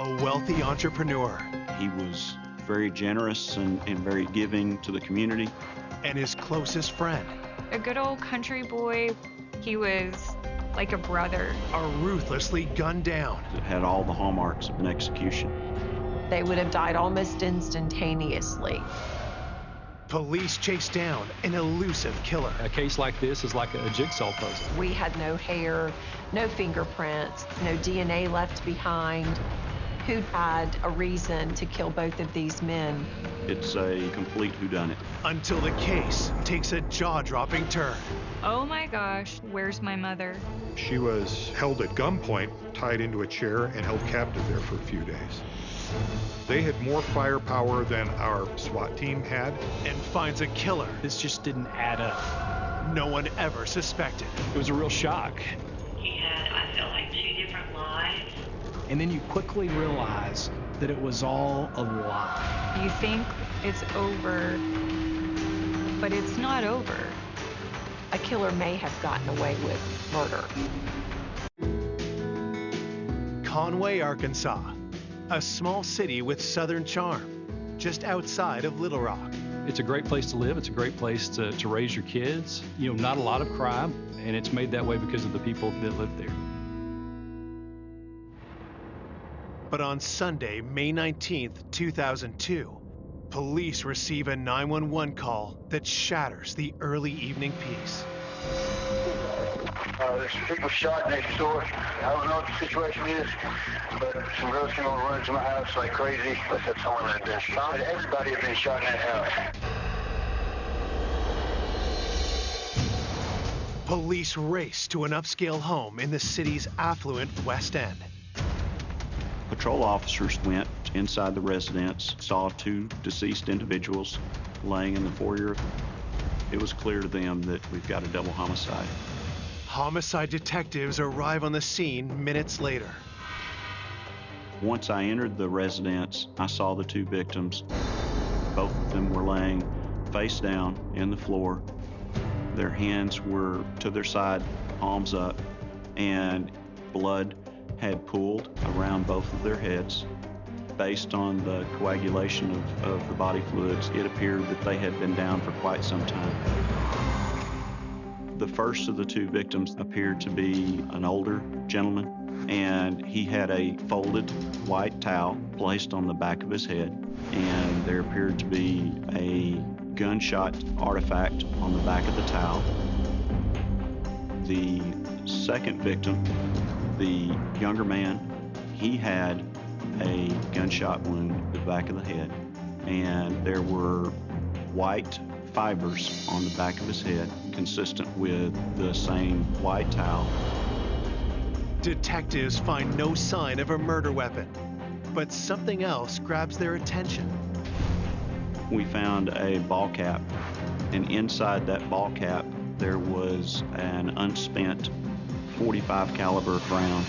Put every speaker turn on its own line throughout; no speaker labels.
a wealthy entrepreneur.
He was very generous and very giving to the community.
And his closest friend.
A good old country boy. He was like a brother.
Are ruthlessly gunned down.
It had all the hallmarks of an execution.
They would have died almost instantaneously.
Police chase down an elusive killer.
A case like this is like a jigsaw puzzle.
We had no hair, no fingerprints, no DNA left behind. Who had a reason to kill both of these men?
It's a complete whodunit.
Until the case takes a jaw-dropping turn.
Oh my gosh, where's my mother?
She was held at gunpoint, tied into a chair, and held captive there for a few days. They had more firepower than our SWAT team had.
And finds a killer
This just didn't add up.
no one ever suspected.
It was a real shock.
He had, I felt like, 2 different lives.
And then you quickly realize that it was all a lie.
You think it's over, but it's not over.
A killer may have gotten away with murder.
Conway, Arkansas, a small city with southern charm, just outside of Little Rock.
It's a great place to live. It's a great place to raise your kids. You know, not a lot of crime, and it's made that way because of the people that live there.
But on Sunday, May 19th, 2002, police receive a 911 call that shatters the early evening peace.
There's people shot next door. I don't know what the situation is, but some girls came over running to my house like crazy. But that's someone that had been shot. Everybody had been shot in that house.
Police race to an upscale home in the city's affluent West End.
Patrol officers went inside the residence, saw 2 deceased individuals laying in the foyer. It was clear to them that we've got a double homicide.
Homicide detectives arrive on the scene minutes later.
Once I entered the residence, I saw the 2 victims. Both of them were laying face down in the floor. Their hands were to their side, palms up, and blood had pooled around both of their heads. Based on the coagulation of the body fluids, it appeared that they had been down for quite some time. The first of the 2 victims appeared to be an older gentleman, and he had a folded white towel placed on the back of his head, and there appeared to be a gunshot artifact on the back of the towel. The second victim, the younger man, he had a gunshot wound to the back of the head, and there were white fibers on the back of his head, consistent with the same white towel.
Detectives find no sign of a murder weapon, but something else grabs their attention.
We found a ball cap, and inside that ball cap there was an unspent .45 caliber round.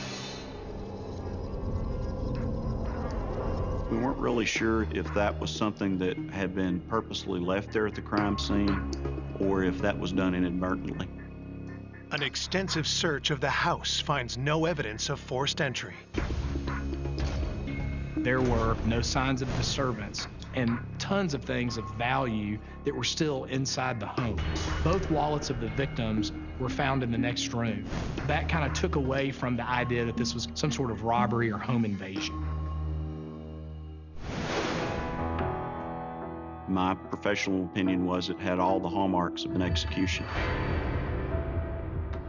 We weren't really sure if that was something that had been purposely left there at the crime scene or if that was done inadvertently.
An extensive search of the house finds no evidence of forced entry.
There were no signs of disturbance and tons of things of value that were still inside the home. Both wallets of the victims were found in the next room. That kind of took away from the idea that this was some sort of robbery or home invasion.
My professional opinion was it had all the hallmarks of an execution.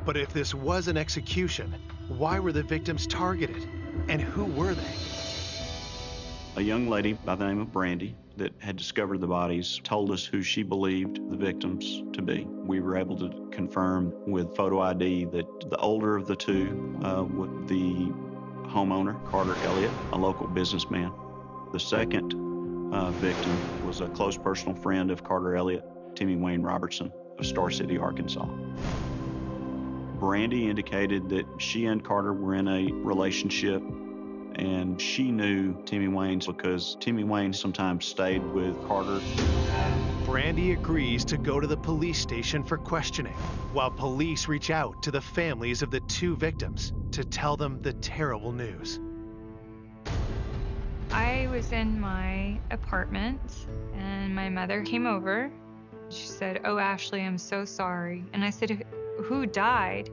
But if this was an execution, why were the victims targeted? And who were they?
A young lady by the name of Brandy that had discovered the bodies told us who she believed the victims to be. We were able to confirm with photo ID that the older of the 2, the homeowner, Carter Elliott, a local businessman. The second victim was a close personal friend of Carter Elliott, Timmy Wayne Robertson of Star City, Arkansas. Brandy indicated that she and Carter were in a relationship, and she knew Timmy Wayne because Timmy Wayne sometimes stayed with Carter.
Brandy agrees to go to the police station for questioning, while police reach out to the families of the 2 victims to tell them the terrible news.
was in my apartment and my mother came over. She said, "Oh, Ashley, I'm so sorry." And I said, "Who died?"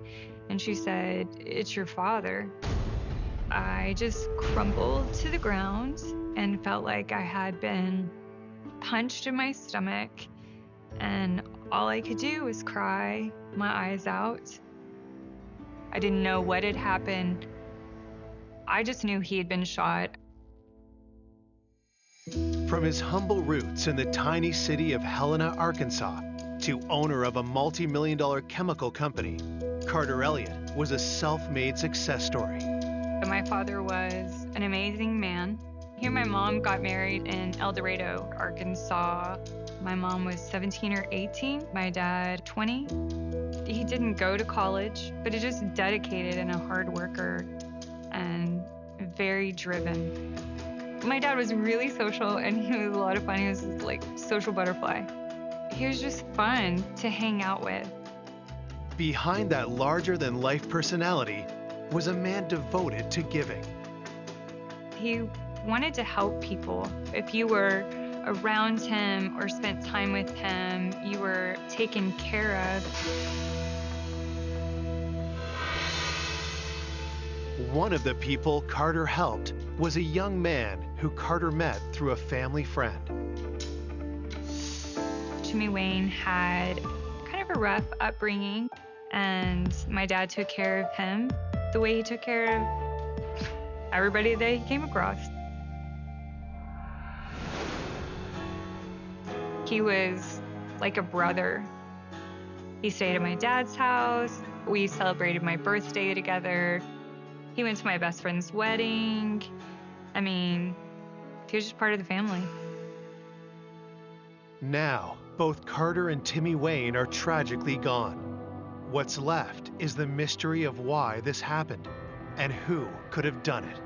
And she said, "It's your father." I just crumbled to the ground and felt like I had been punched in my stomach, and all I could do was cry my eyes out. I didn't know what had happened. I just knew he had been shot.
From his humble roots in the tiny city of Helena, Arkansas, to owner of a multi-million-dollar chemical company, Carter Elliott was a self-made success story.
My father was an amazing man. He and my mom got married in El Dorado, Arkansas. My mom was 17 or 18, my dad 20. He didn't go to college, but he's just dedicated and a hard worker and very driven. My dad was really social and he was a lot of fun. He was like social butterfly. He was just fun to hang out with.
Behind that larger-than-life personality was a man devoted to giving.
He wanted to help people. If you were around him or spent time with him, you were taken care of.
One of the people Carter helped was a young man who Carter met through a family friend.
Timmy Wayne had kind of a rough upbringing, and my dad took care of him the way he took care of everybody that he came across. He was like a brother. He stayed at my dad's house. We celebrated my birthday together. He went to my best friend's wedding. I mean, he was just part of the family.
Now, both Carter and Timmy Wayne are tragically gone. What's left is the mystery of why this happened and who could have done it.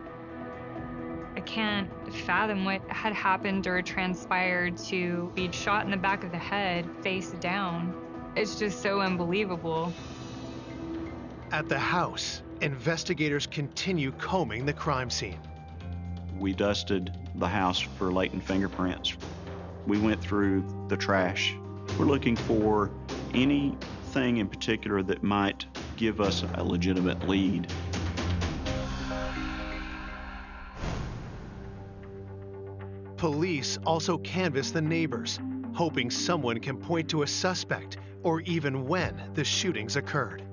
I can't fathom what had happened or transpired to be shot in the back of the head, face down. It's just so unbelievable.
At the house, investigators continue combing the crime scene.
We dusted the house for latent fingerprints. We went through the trash. We're looking for anything in particular that might give us a legitimate lead.
Police also canvass the neighbors, hoping someone can point to a suspect or even when the shootings occurred.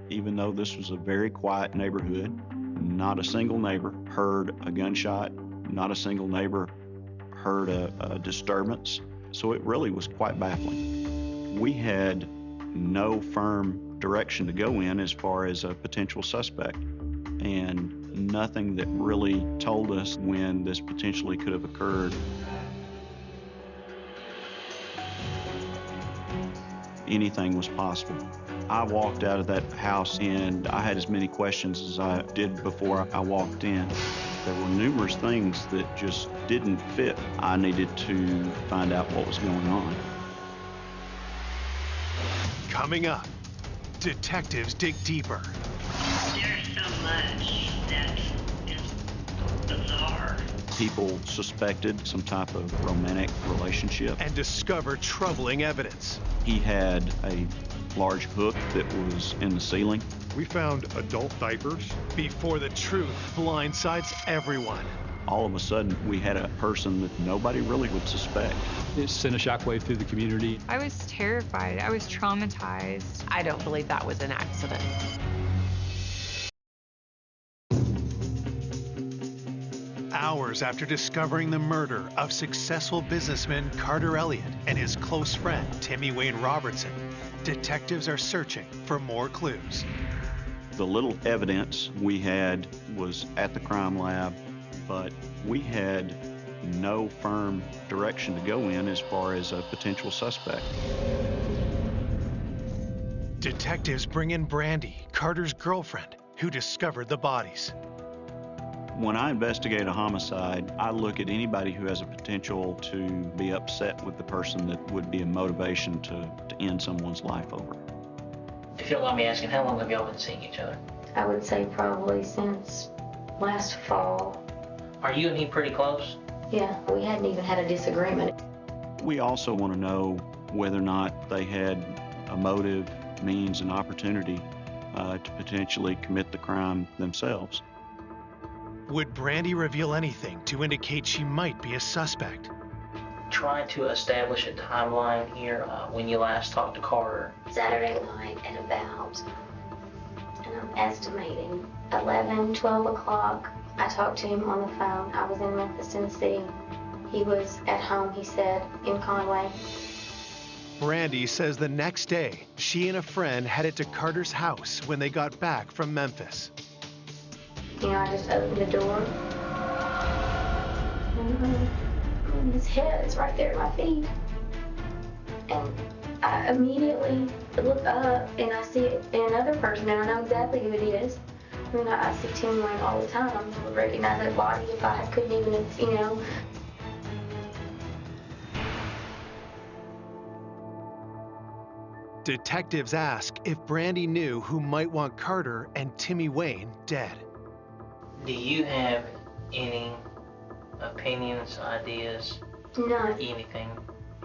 Even though this was a very quiet neighborhood, not a single neighbor heard a gunshot, not a single neighbor heard a disturbance, so it really was quite baffling. We had no firm direction to go in as far as a potential suspect, and nothing that really told us when this potentially could have occurred. Anything was possible. I walked out of that house and I had as many questions as I did before I walked in. There were numerous things that just didn't fit. I needed to find out what was going on.
Coming up, detectives dig deeper.
There's so much that is bizarre.
People suspected some type of romantic relationship.
And discover troubling evidence.
He had a large hook that was in the ceiling.
We found adult diapers.
Before the truth blindsides everyone.
All of a sudden, we had a person that nobody really would suspect.
It sent a shockwave through the community.
I was terrified. I was traumatized.
I don't believe that was an accident.
Hours after discovering the murder of successful businessman Carter Elliott and his close friend Timmy Wayne Robertson, detectives are searching for more clues.
The little evidence we had was at the crime lab, but we had no firm direction to go in as far as a potential suspect.
Detectives bring in Brandy, Carter's girlfriend, who discovered the bodies.
When I investigate a homicide, I look at anybody who has a potential to be upset with the person that would be a motivation to end someone's life over.
If you don't mind me asking, how long have y'all been seeing each other?
I would say probably since last fall.
Are you and he pretty close?
Yeah, we hadn't even had a disagreement.
We also want to know whether or not they had a motive, means, and opportunity to potentially commit the crime themselves.
Would Brandy reveal anything to indicate she might be a suspect?
Trying to establish a timeline here when you last talked to Carter.
Saturday night at about, and I'm estimating, 11, 12 o'clock, I talked to him on the phone. I was in Memphis, Tennessee. He was at home, he said, in Conway.
Brandy says the next day, she and a friend headed to Carter's house when they got back from Memphis.
You know, I just opened the door. And his head is right there at my feet. And I immediately look up and I see another person, and I know exactly who it is. I mean, I see Tim Wayne all the time. I would recognize that body if I couldn't even, you know.
Detectives ask if Brandy knew who might want Carter and Timmy Wayne dead.
Do you have any opinions, ideas,
None.
anything,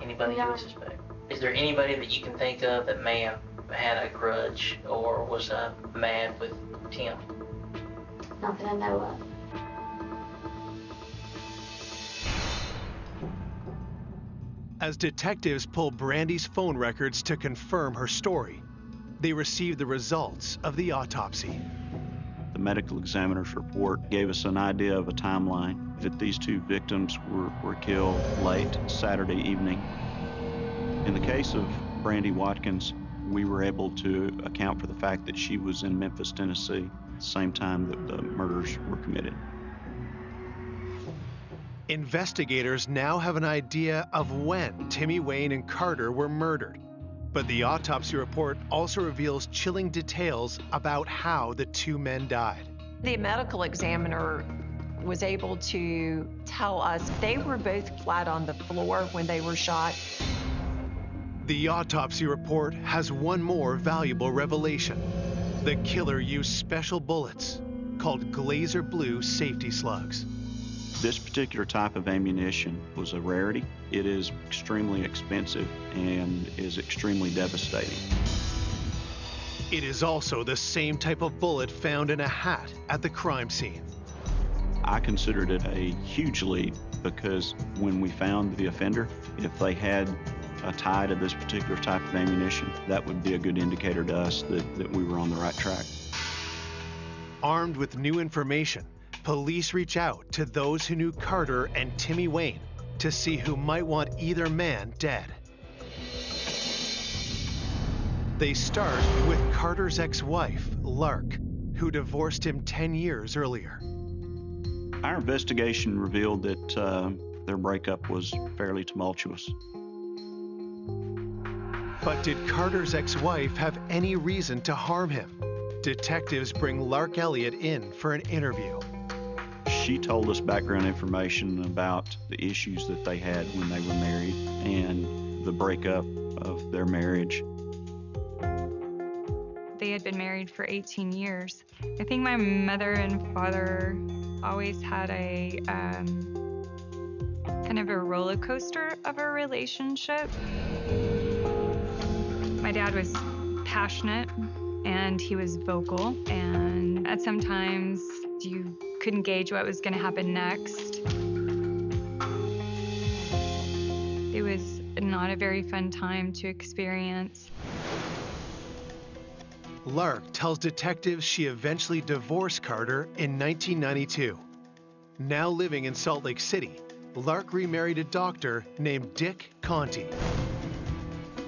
anybody you
No.
would suspect? Is there anybody that you can think of that may have had a grudge or was mad with Tim?
Not that I know of.
As detectives pull Brandy's phone records to confirm her story, they receive the results of the autopsy.
The medical examiner's report gave us an idea of a timeline that these two victims were killed late Saturday evening. In the case of Brandy Watkins, we were able to account for the fact that she was in Memphis, Tennessee, at the same time that the murders were committed.
Investigators now have an idea of when Timmy Wayne and Carter were murdered, but the autopsy report also reveals chilling details about how the two men died.
The medical examiner was able to tell us they were both flat on the floor when they were shot.
The autopsy report has one more valuable revelation. The killer used special bullets called Glazer Blue safety slugs.
This particular type of ammunition was a rarity. It is extremely expensive and is extremely devastating.
It is also the same type of bullet found in a hat at the crime scene.
I considered it a huge lead because when we found the offender, if they had a tie to this particular type of ammunition, that would be a good indicator to us that we were on the right track.
Armed with new information, police reach out to those who knew Carter and Timmy Wayne to see who might want either man dead. They start with Carter's ex-wife, Lark, who divorced him 10 years earlier.
Our investigation revealed that their breakup was fairly tumultuous.
But did Carter's ex-wife have any reason to harm him? Detectives bring Lark Elliott in for an interview.
She told us background information about the issues that they had when they were married and the breakup of their marriage.
They had been married for 18 years. I think my mother and father always had a kind of a roller coaster of a relationship. My dad was passionate and he was vocal, and at sometimes you couldn't gauge what was going to happen next. It was not a very fun time to experience.
Lark tells detectives she eventually divorced Carter in 1992. Now living in Salt Lake City, Lark remarried a doctor named Dick Conti.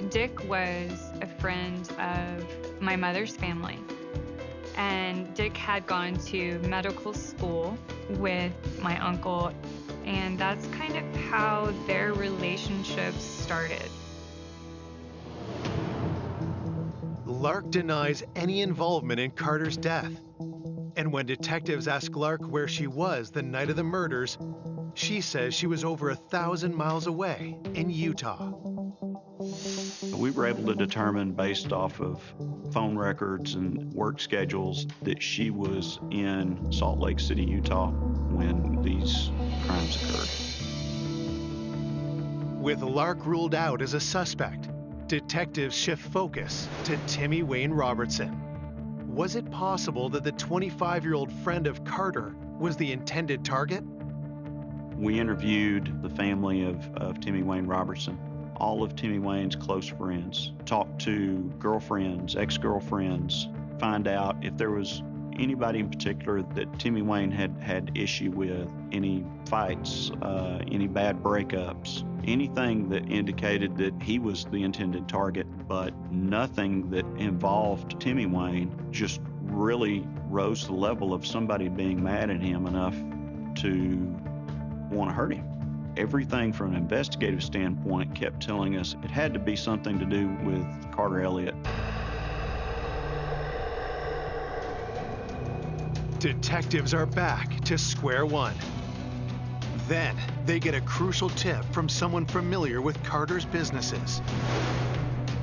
Dick was a friend of my mother's family. And Dick had gone to medical school with my uncle, and that's kind of how their relationship started.
Lark denies any involvement in Carter's death. And when detectives ask Lark where she was the night of the murders, she says she was over 1,000 miles away in Utah.
We were able to determine based off of phone records and work schedules that she was in Salt Lake City, Utah when these crimes occurred.
With Lark ruled out as a suspect, detectives shift focus to Timmy Wayne Robertson. Was it possible that the 25-year-old friend of Carter was the intended target?
We interviewed the family of Timmy Wayne Robertson, all of Timmy Wayne's close friends, talked to girlfriends, ex-girlfriends, find out if there was anybody in particular that Timmy Wayne had issue with, any fights, any bad breakups, anything that indicated that he was the intended target, but nothing that involved Timmy Wayne. Just really rose to the level of somebody being mad at him enough to want to hurt him. Everything from an investigative standpoint kept telling us it had to be something to do with Carter Elliott.
Detectives are back to square one. Then they get a crucial tip from someone familiar with Carter's businesses.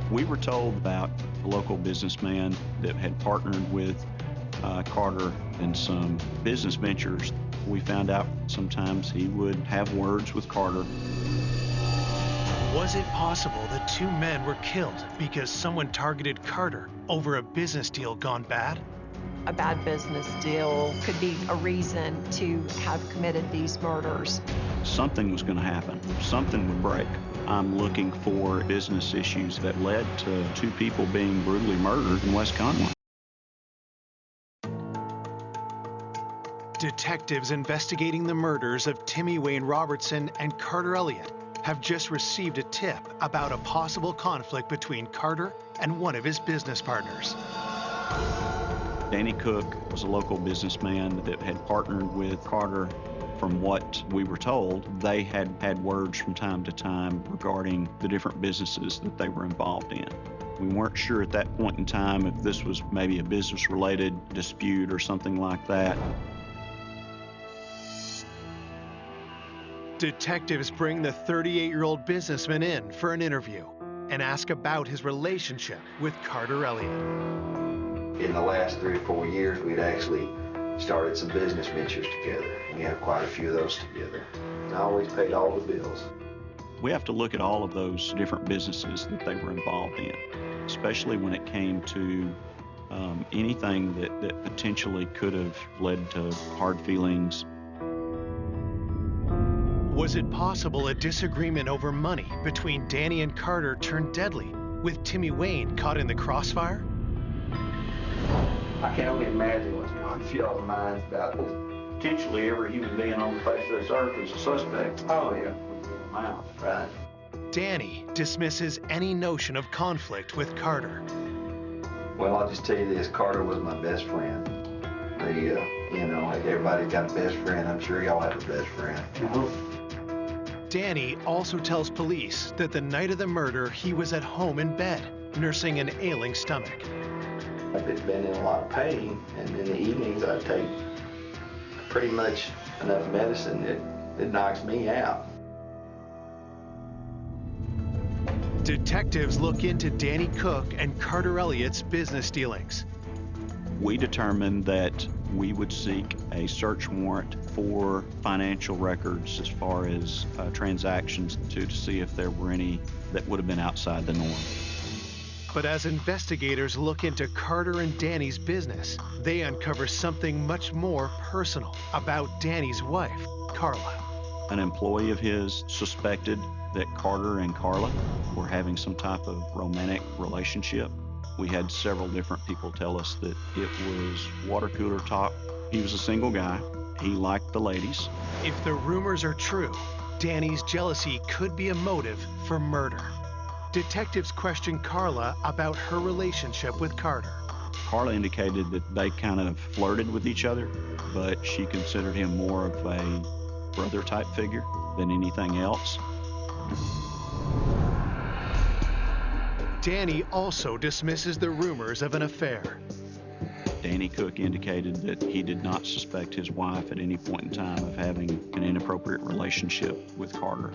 We were told about a local businessman that had partnered with Carter in some business ventures. We found out sometimes he would have words with Carter.
Was it possible the two men were killed because someone targeted Carter over a business deal gone bad?
A bad business deal could be a reason to have committed these murders.
Something was going to happen. Something would break. I'm looking for business issues that led to two people being brutally murdered in West Conway.
Detectives investigating the murders of Timmy Wayne Robertson and Carter Elliott have just received a tip about a possible conflict between Carter and one of his business partners.
Danny Cook was a local businessman that had partnered with Carter. From what we were told, they had had words from time to time regarding the different businesses that they were involved in. We weren't sure at that point in time if this was maybe a business-related dispute or something like that.
Detectives bring the 38-year-old businessman in for an interview and ask about his relationship with Carter Elliott.
In the last 3 or 4 years, we'd actually started some business ventures together. We have quite a few of those together. I always paid all the bills.
We have to look at all of those different businesses that they were involved in, especially when it came to anything that potentially could have led to hard feelings.
Was it possible a disagreement over money between Danny and Carter turned deadly, with Timmy Wayne caught in the crossfire?
I can only imagine what's going through y'all's minds about this.
Potentially every human being on the face of this earth is a suspect.
Oh, yeah.
Wow.
Right.
Danny dismisses any notion of conflict with Carter.
Well, I'll just tell you this, Carter was my best friend. Everybody's got a best friend. I'm sure y'all have a best friend.
Mm-hmm.
Danny also tells police that the night of the murder, he was at home in bed, nursing an ailing stomach.
I've been in a lot of pain, and in the evenings I take pretty much enough medicine that it knocks me out.
Detectives look into Danny Cook and Carter Elliott's business dealings.
We determined that we would seek a search warrant for financial records as far as transactions to see if there were any that would have been outside the norm.
But as investigators look into Carter and Danny's business, they uncover something much more personal about Danny's wife, Carla.
An employee of his suspected that Carter and Carla were having some type of romantic relationship. We had several different people tell us that it was water cooler talk. He was a single guy. He liked the ladies.
If the rumors are true, Danny's jealousy could be a motive for murder. Detectives question Carla about her relationship with Carter.
Carla indicated that they kind of flirted with each other, but she considered him more of a brother-type figure than anything else.
Danny also dismisses the rumors of an affair.
Danny Cook indicated that he did not suspect his wife at any point in time of having an inappropriate relationship with Carter.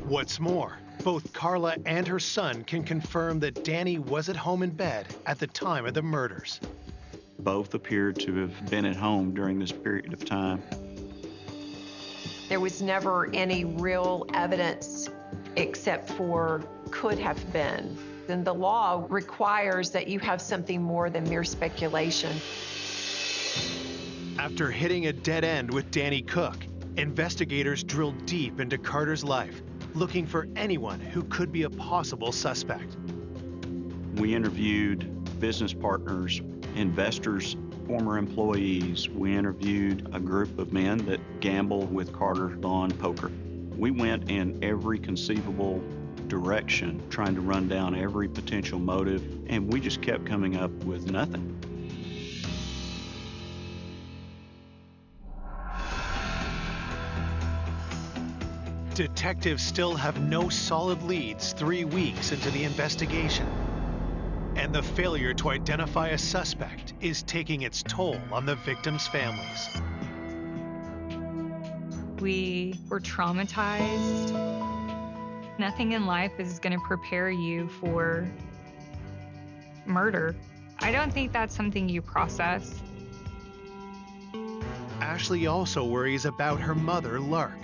What's more, both Carla and her son can confirm that Danny was at home in bed at the time of the murders.
Both appeared to have been at home during this period of time.
There was never any real evidence except for could have been. And the law requires that you have something more than mere speculation.
After hitting a dead end with Danny Cook, investigators drilled deep into Carter's life, looking for anyone who could be a possible suspect.
We interviewed business partners, investors, former employees. We interviewed a group of men that gamble with Carter on poker. We went in every conceivable direction, trying to run down every potential motive, and we just kept coming up with nothing.
Detectives still have no solid leads 3 weeks into the investigation. And the failure to identify a suspect is taking its toll on the victims' families.
We were traumatized. Nothing in life is going to prepare you for murder. I don't think that's something you process.
Ashley also worries about her mother, Lark,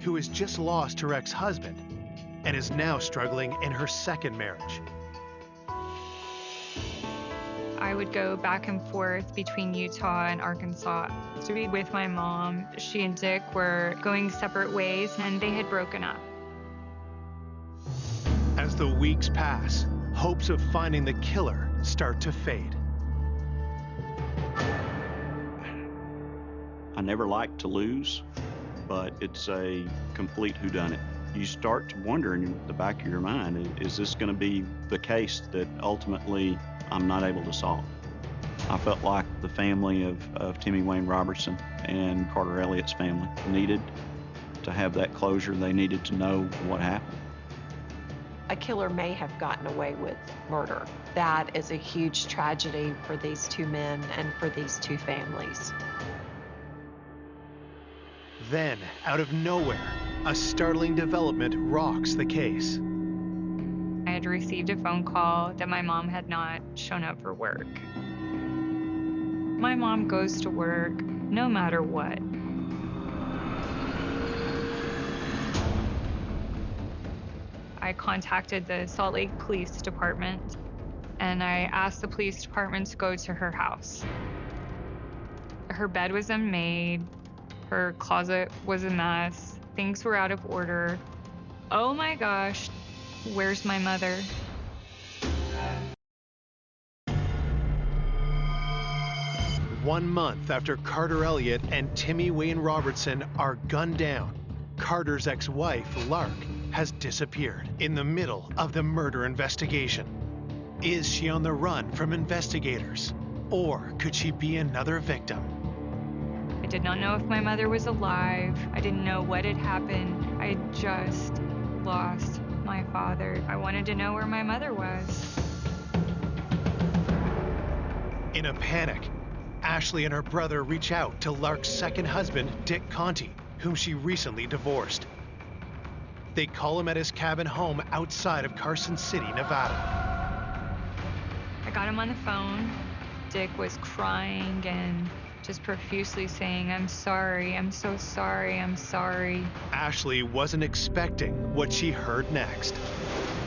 who has just lost her ex-husband and is now struggling in her second marriage.
I would go back and forth between Utah and Arkansas to be with my mom. She and Dick were going separate ways, and they had broken up.
As the weeks pass, hopes of finding the killer start to fade.
I never like to lose, but it's a complete whodunit. You start to wonder in the back of your mind, is this going to be the case that ultimately I'm not able to solve? I felt like the family of Timmy Wayne Robertson and Carter Elliott's family needed to have that closure. They needed to know what happened.
A killer may have gotten away with murder. That is a huge tragedy for these two men and for these two families.
Then, out of nowhere, a startling development rocks the case.
I had received a phone call that my mom had not shown up for work. My mom goes to work no matter what. I contacted the Salt Lake Police Department, and I asked the police department to go to her house. Her bed was unmade. Her closet was a mess. Things were out of order. Oh my gosh, where's my mother?
One month after Carter Elliott and Timmy Wayne Robertson are gunned down, Carter's ex-wife, Lark, has disappeared in the middle of the murder investigation. Is she on the run from investigators? Or could she be another victim?
I did not know if my mother was alive. I didn't know what had happened. I had just lost my father. I wanted to know where my mother was.
In a panic, Ashley and her brother reach out to Lark's second husband, Dick Conti, whom she recently divorced. They call him at his cabin home outside of Carson City, Nevada.
I got him on the phone. Dick was crying and just profusely saying, "I'm sorry, I'm so sorry, I'm sorry."
Ashley wasn't expecting what she heard next.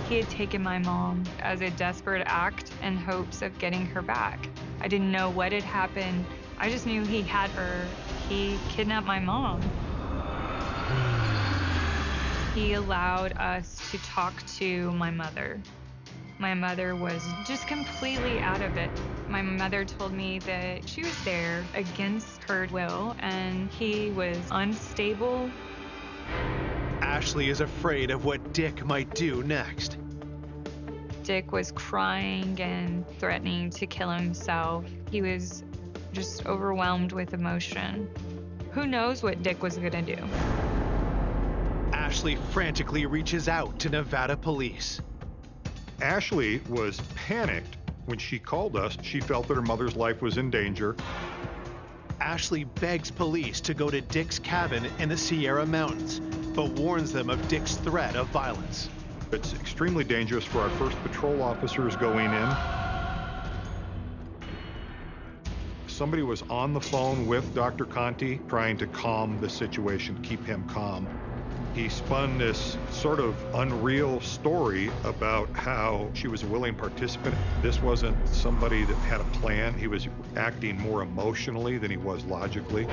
He had taken my mom as a desperate act in hopes of getting her back. I didn't know what had happened. I just knew he had her. He kidnapped my mom. He allowed us to talk to my mother. My mother was just completely out of it. My mother told me that she was there against her will and he was unstable.
Ashley is afraid of what Dick might do next.
Dick was crying and threatening to kill himself. He was just overwhelmed with emotion. Who knows what Dick was gonna do?
Ashley frantically reaches out to Nevada police.
Ashley was panicked when she called us. She felt that her mother's life was in danger.
Ashley begs police to go to Dick's cabin in the Sierra Mountains, but warns them of Dick's threat of violence.
It's extremely dangerous for our first patrol officers going in. Somebody was on the phone with Dr. Conti trying to calm the situation, keep him calm. He spun this sort of unreal story about how she was a willing participant. This wasn't somebody that had a plan. He was acting more emotionally than he was logically.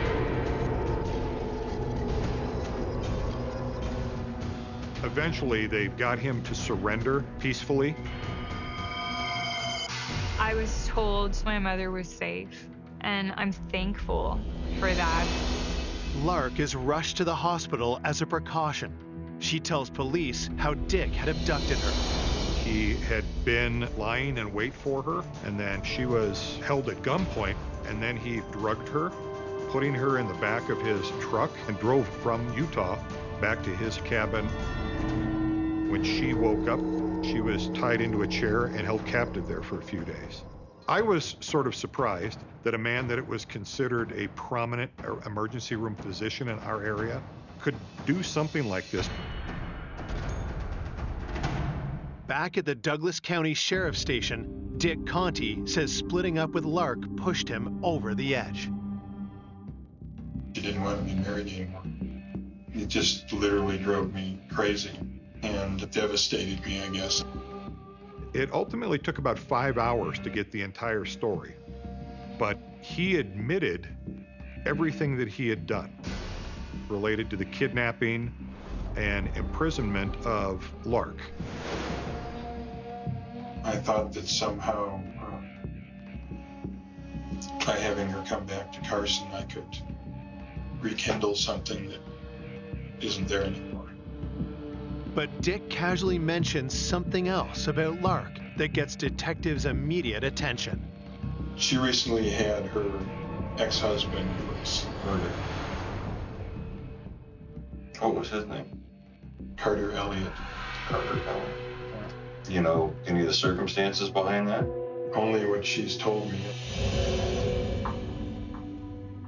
Eventually, they got him to surrender peacefully.
I was told my mother was safe, and I'm thankful for that.
Lark is rushed to the hospital as a precaution. She tells police how Dick had abducted her.
He had been lying in wait for her, and then she was held at gunpoint, and then he drugged her, putting her in the back of his truck, and drove from Utah back to his cabin. When she woke up, she was tied into a chair and held captive there for a few days. I was sort of surprised that a man that it was considered a prominent emergency room physician in our area could do something like this.
Back at the Douglas County Sheriff's Station, Dick Conti says splitting up with Lark pushed him over the edge.
She didn't want to be married anymore. It just literally drove me crazy and devastated me, I guess.
It ultimately took about 5 hours to get the entire story, but he admitted everything that he had done related to the kidnapping and imprisonment of Lark.
I thought that somehow by having her come back to Carson, I could rekindle something that isn't there anymore.
But Dick casually mentions something else about Lark that gets detectives' immediate attention.
She recently had her ex-husband was murdered.
What was his name?
Carter Elliott.
Carter Elliott. Do you know any of the circumstances behind that?
Only what she's told me.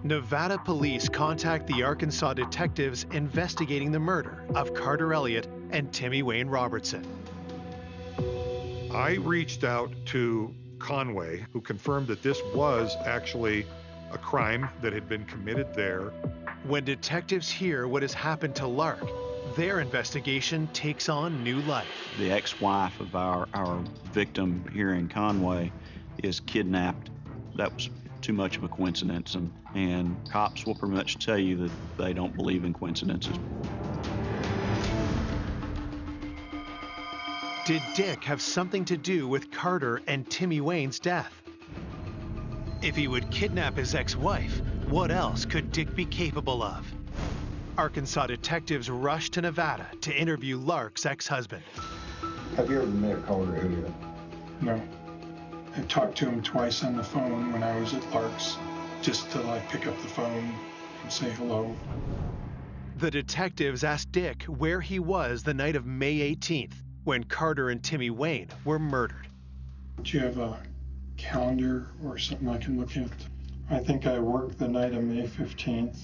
Nevada police contact the Arkansas detectives investigating the murder of Carter Elliott and Timmy Wayne Robertson.
I reached out to Conway, who confirmed that this was actually a crime that had been committed there.
When detectives hear what has happened to Lark, their investigation takes on new life.
The ex-wife of our victim here in Conway is kidnapped. That was too much of a coincidence, and cops will pretty much tell you that they don't believe in coincidences.
Did Dick have something to do with Carter and Timmy Wayne's death? If he would kidnap his ex-wife, what else could Dick be capable of? Arkansas detectives rushed to Nevada to interview Lark's ex-husband.
Have you ever met Carter Elliott?
No. I talked to him twice on the phone when I was at Lark's, just to pick up the phone and say hello.
The detectives asked Dick where he was the night of May 18th, when Carter and Timmy Wayne were murdered.
Do you have a calendar or something I can look at? I think I worked the night of May 15th.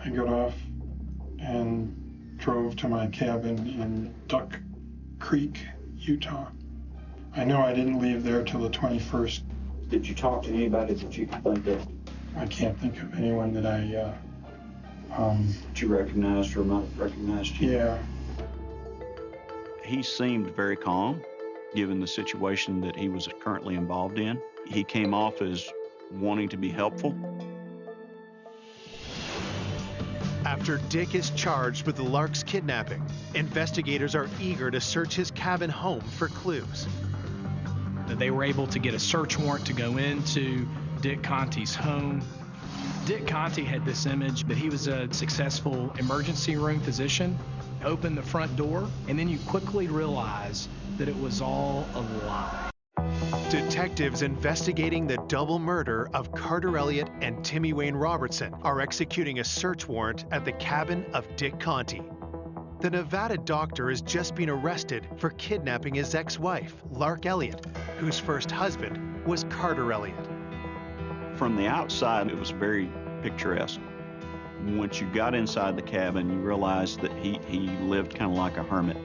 I got off and drove to my cabin in Duck Creek, Utah. I know I didn't leave there till the 21st.
Did you talk to anybody that you could think of?
I can't think of anyone that I,
that you recognized or not recognized you?
Yeah.
He seemed very calm, given the situation that he was currently involved in. He came off as wanting to be helpful.
After Dick is charged with the Lark's kidnapping, investigators are eager to search his cabin home for clues.
They were able to get a search warrant to go into Dick Conti's home. Dick Conti had this image that he was a successful emergency room physician. Open the front door, and then you quickly realize that it was all a lie.
Detectives investigating the double murder of Carter Elliott and Timmy Wayne Robertson are executing a search warrant at the cabin of Dick Conti. The Nevada doctor has just been arrested for kidnapping his ex-wife, Lark Elliott, whose first husband was Carter Elliott.
From the outside, it was very picturesque. Once you got inside the cabin, you realized that he lived kind of like a hermit.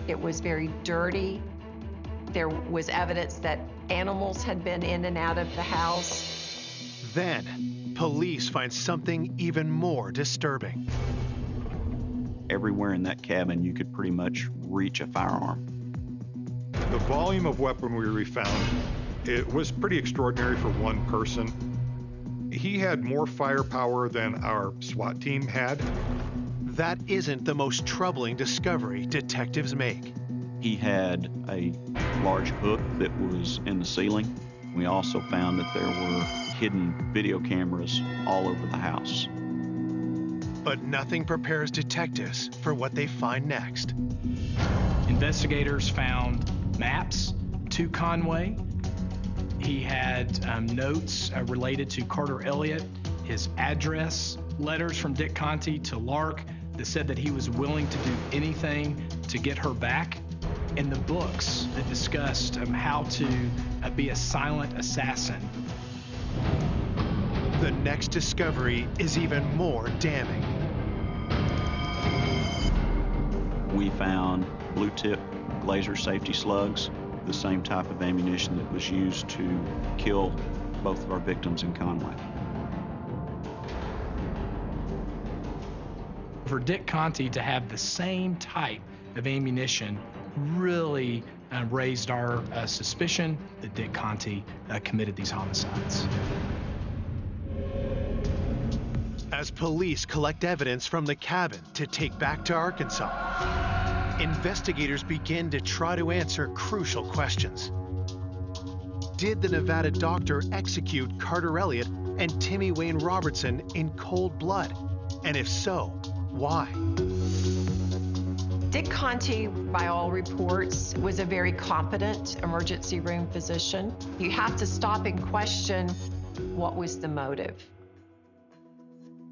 It was very dirty. There was evidence that animals had been in and out of the house.
Then, police find something even more disturbing.
Everywhere in that cabin, you could pretty much reach a firearm.
The volume of weaponry we found, it was pretty extraordinary for one person. He had more firepower than our SWAT team had.
That isn't the most troubling discovery detectives make.
He had a large hook that was in the ceiling. We also found that there were hidden video cameras all over the house.
But nothing prepares detectives for what they find next.
Investigators found maps to Conway. He had notes related to Carter Elliott, his address, letters from Dick Conti to Lark that said that he was willing to do anything to get her back, and the books that discussed how to be a silent assassin.
The next discovery is even more damning.
We found blue-tip laser safety slugs, the same type of ammunition that was used to kill both of our victims in Conway.
For Dick Conti to have the same type of ammunition really raised our suspicion that Dick Conti committed these homicides.
As police collect evidence from the cabin to take back to Arkansas, investigators begin to try to answer crucial questions. Did the Nevada doctor execute Carter Elliott and Timmy Wayne Robertson in cold blood? And if so, why?
Dick Conti, by all reports, was a very competent emergency room physician. You have to stop and question what was the motive.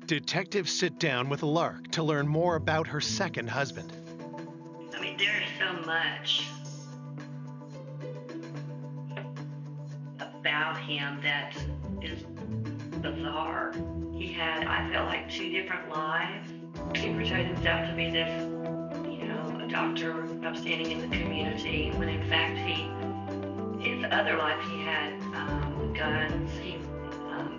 Detectives sit down with Lark to learn more about her second husband.
I mean, there is so much about him that is bizarre. He had, I felt like, 2 different lives. He portrayed himself to be this, a doctor upstanding in the community, when in fact his other life he had guns,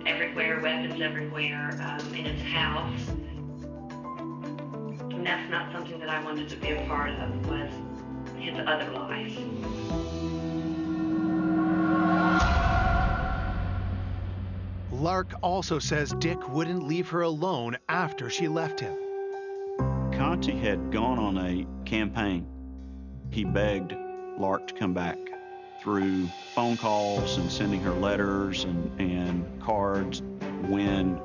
everywhere, weapons everywhere, in his house. And that's not something that I wanted to be a part of, was his other life.
Lark also says Dick wouldn't leave her alone after she left him.
Conti had gone on a campaign. He begged Lark to come back through phone calls and sending her letters and cards. When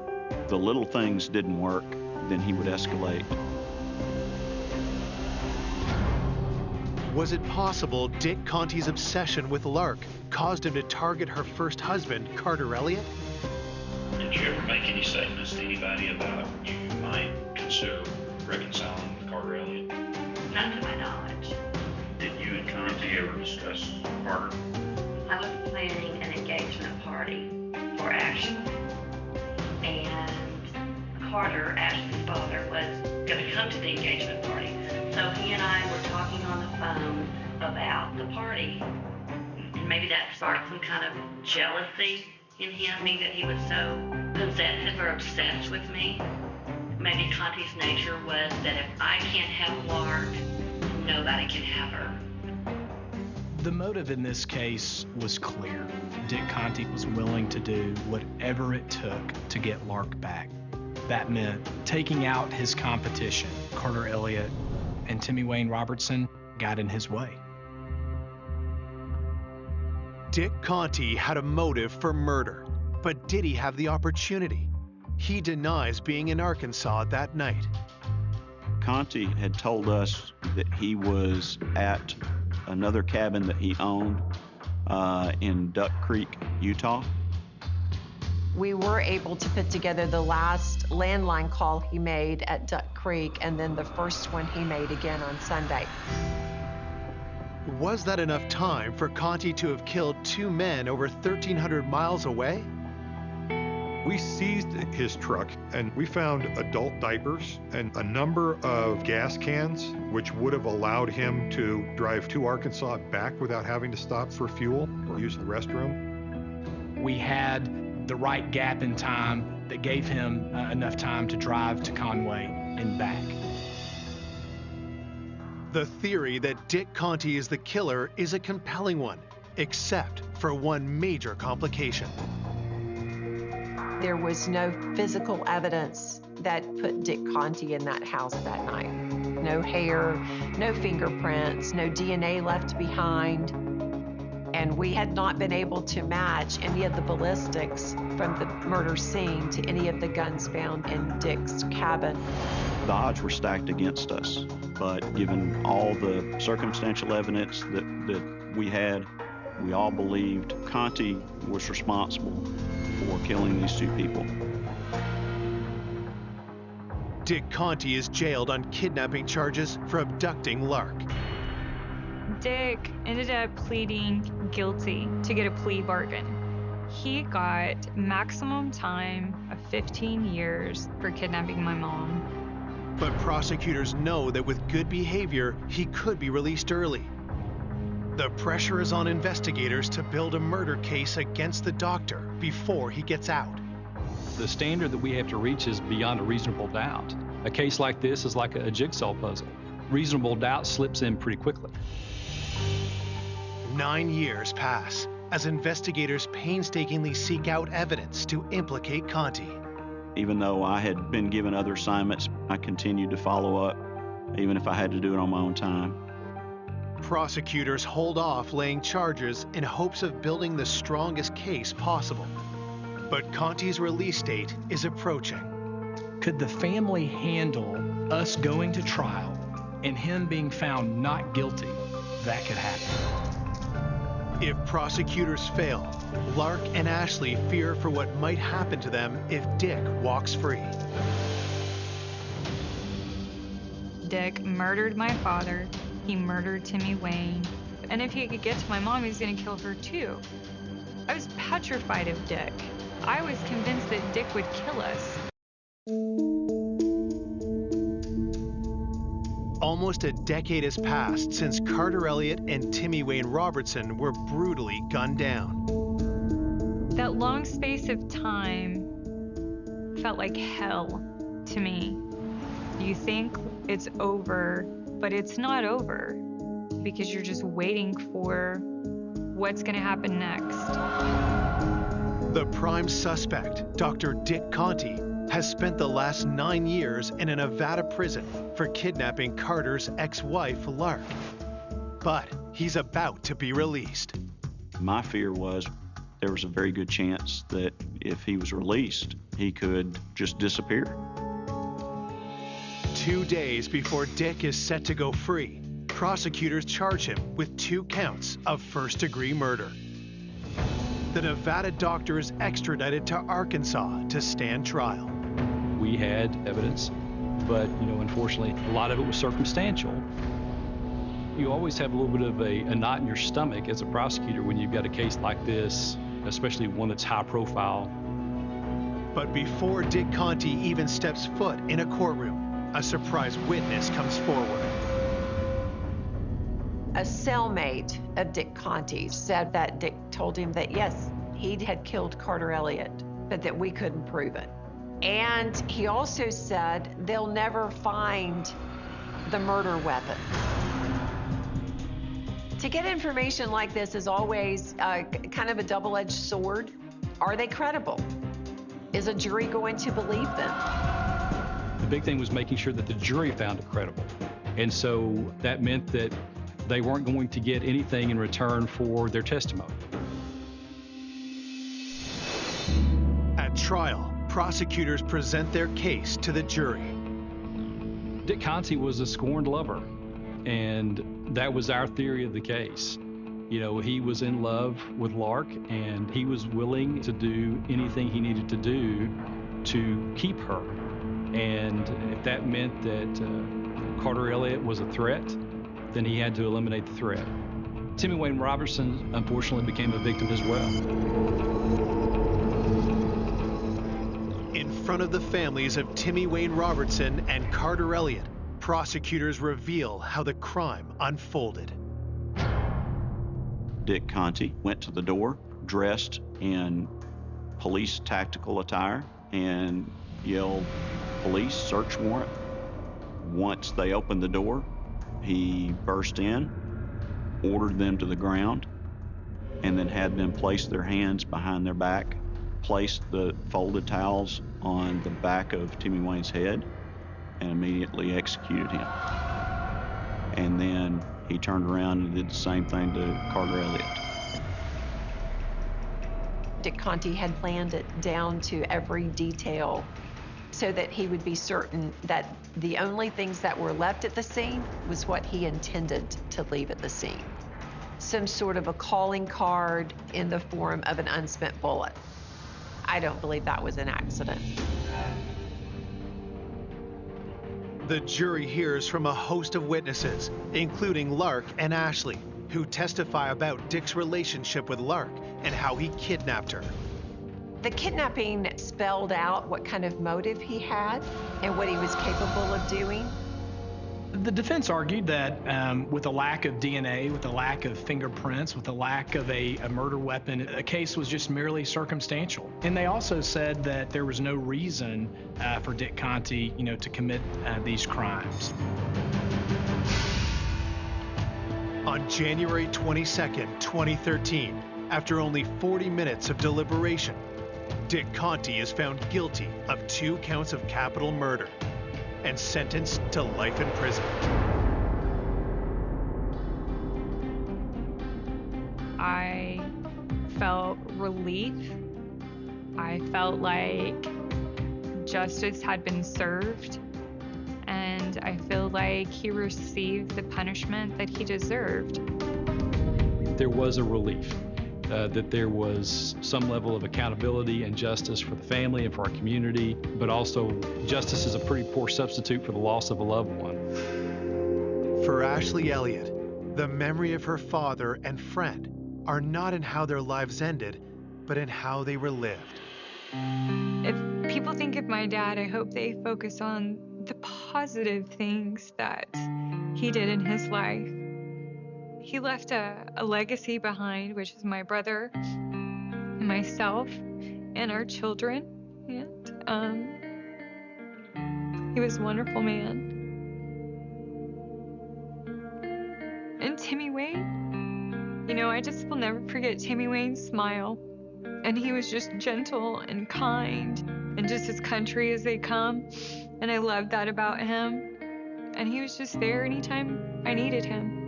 the little things didn't work, then he would escalate.
Was it possible Dick Conti's obsession with Lark caused him to target her first husband, Carter Elliott?
Did you ever make any statements to anybody about you might consider reconciling with Carter Elliott?
None to my knowledge.
Did you and Conti ever discuss Carter?
I was planning an engagement party for Ashley, and Carter, Ashley's father, was going to come to the engagement party. So he and I were talking on the phone about the party, and maybe that sparked some kind of jealousy in him, being that he was so possessive or obsessed with me. Maybe Conti's nature was that if I can't have Lark, nobody can have her.
The motive in this case was clear. Dick Conti was willing to do whatever it took to get Lark back. That meant taking out his competition. Carter Elliott and Timmy Wayne Robertson got in his way.
Dick Conti had a motive for murder, but did he have the opportunity? He denies being in Arkansas that night.
Conti had told us that he was at another cabin that he owned in Duck Creek, Utah.
We were able to put together the last landline call he made at Duck Creek and then the first one he made again on Sunday.
Was that enough time for Conti to have killed 2 men over 1,300 miles away?
We seized his truck and we found adult diapers and a number of gas cans, which would have allowed him to drive to Arkansas back without having to stop for fuel or use the restroom.
We had the right gap in time that gave him enough time to drive to Conway and back.
The theory that Dick Conti is the killer is a compelling one, except for one major complication.
There was no physical evidence that put Dick Conti in that house that night. No hair, no fingerprints, no DNA left behind. And we had not been able to match any of the ballistics from the murder scene to any of the guns found in Dick's cabin.
The odds were stacked against us, but given all the circumstantial evidence that we had, we all believed Conti was responsible for killing these two people.
Dick Conti is jailed on kidnapping charges for abducting Lark.
Dick ended up pleading guilty to get a plea bargain. He got maximum time of 15 years for kidnapping my mom.
But prosecutors know that with good behavior, he could be released early. The pressure is on investigators to build a murder case against the doctor before he gets out.
The standard that we have to reach is beyond a reasonable doubt. A case like this is like a jigsaw puzzle. Reasonable doubt slips in pretty quickly.
9 years pass as investigators painstakingly seek out evidence to implicate Conti.
Even though I had been given other assignments, I continued to follow up, even if I had to do it on my own time.
Prosecutors hold off laying charges in hopes of building the strongest case possible. But Conti's release date is approaching.
Could the family handle us going to trial and him being found not guilty? That could happen.
If prosecutors fail, Lark and Ashley fear for what might happen to them if Dick walks free.
Dick murdered my father. He murdered Timmy Wayne. And if he could get to my mom, he's going to kill her too. I was petrified of Dick. I was convinced that Dick would kill us.
Almost a decade has passed since Carter Elliott and Timmy Wayne Robertson were brutally gunned down.
That long space of time felt like hell to me. You think it's over, but it's not over because you're just waiting for what's going to happen next.
The prime suspect, Dr. Dick Conti, has spent the last 9 years in a Nevada prison for kidnapping Carter's ex-wife, Lark. But he's about to be released.
My fear was there was a very good chance that if he was released, he could just disappear.
2 days before Dick is set to go free, prosecutors charge him with 2 counts of first-degree murder. The Nevada doctor is extradited to Arkansas to stand trial.
We had evidence, but unfortunately, a lot of it was circumstantial. You always have a little bit of a knot in your stomach as a prosecutor when you've got a case like this, especially one that's high profile.
But before Dick Conti even steps foot in a courtroom, a surprise witness comes forward.
A cellmate of Dick Conti said that Dick told him that yes, he had killed Carter Elliott, but that we couldn't prove it. And he also said they'll never find the murder weapon. To get information like this is always kind of a double-edged sword. Are they credible? Is a jury going to believe them?
The big thing was making sure that the jury found it credible. And so that meant that they weren't going to get anything in return for their testimony.
At trial, prosecutors present their case to the jury.
Dick Conti was a scorned lover, and that was our theory of the case. He was in love with Lark, and he was willing to do anything he needed to do to keep her. And if that meant that Carter Elliott was a threat, then he had to eliminate the threat. Timmy Wayne Robertson, unfortunately, became a victim as well.
In front of the families of Timmy Wayne Robertson and Carter Elliott, prosecutors reveal how the crime unfolded.
Dick Conti went to the door, dressed in police tactical attire and yelled, "Police, search warrant." Once they opened the door, he burst in, ordered them to the ground, and then had them place their hands behind their back, placed the folded towels on the back of Timmy Wayne's head, and immediately executed him. And then he turned around and did the same thing to Carter Elliott.
Dick Conti had planned it down to every detail so that he would be certain that the only things that were left at the scene was what he intended to leave at the scene. Some sort of a calling card in the form of an unspent bullet. I don't believe that was an accident.
The jury hears from a host of witnesses, including Lark and Ashley, who testify about Dick's relationship with Lark and how he kidnapped her.
The kidnapping spelled out what kind of motive he had and what he was capable of doing.
The defense argued that with a lack of DNA, with a lack of fingerprints, with a lack of a murder weapon, a case was just merely circumstantial. And they also said that there was no reason for Dick Conti, to commit these crimes.
On January 22nd, 2013, after only 40 minutes of deliberation, Dick Conti is found guilty of 2 counts of capital murder and sentenced to life in prison.
I felt relief. I felt like justice had been served, and I feel like he received the punishment that he deserved.
There was a relief. That there was some level of accountability and justice for the family and for our community, but also justice is a pretty poor substitute for the loss of a loved one.
For Ashley Elliott, the memory of her father and friend are not in how their lives ended, but in how they were lived.
If people think of my dad, I hope they focus on the positive things that he did in his life. He left a legacy behind, which is my brother, and myself, and our children. And he was a wonderful man. And Timmy Wayne, I just will never forget Timmy Wayne's smile. And he was just gentle and kind and just as country as they come. And I loved that about him. And he was just there anytime I needed him.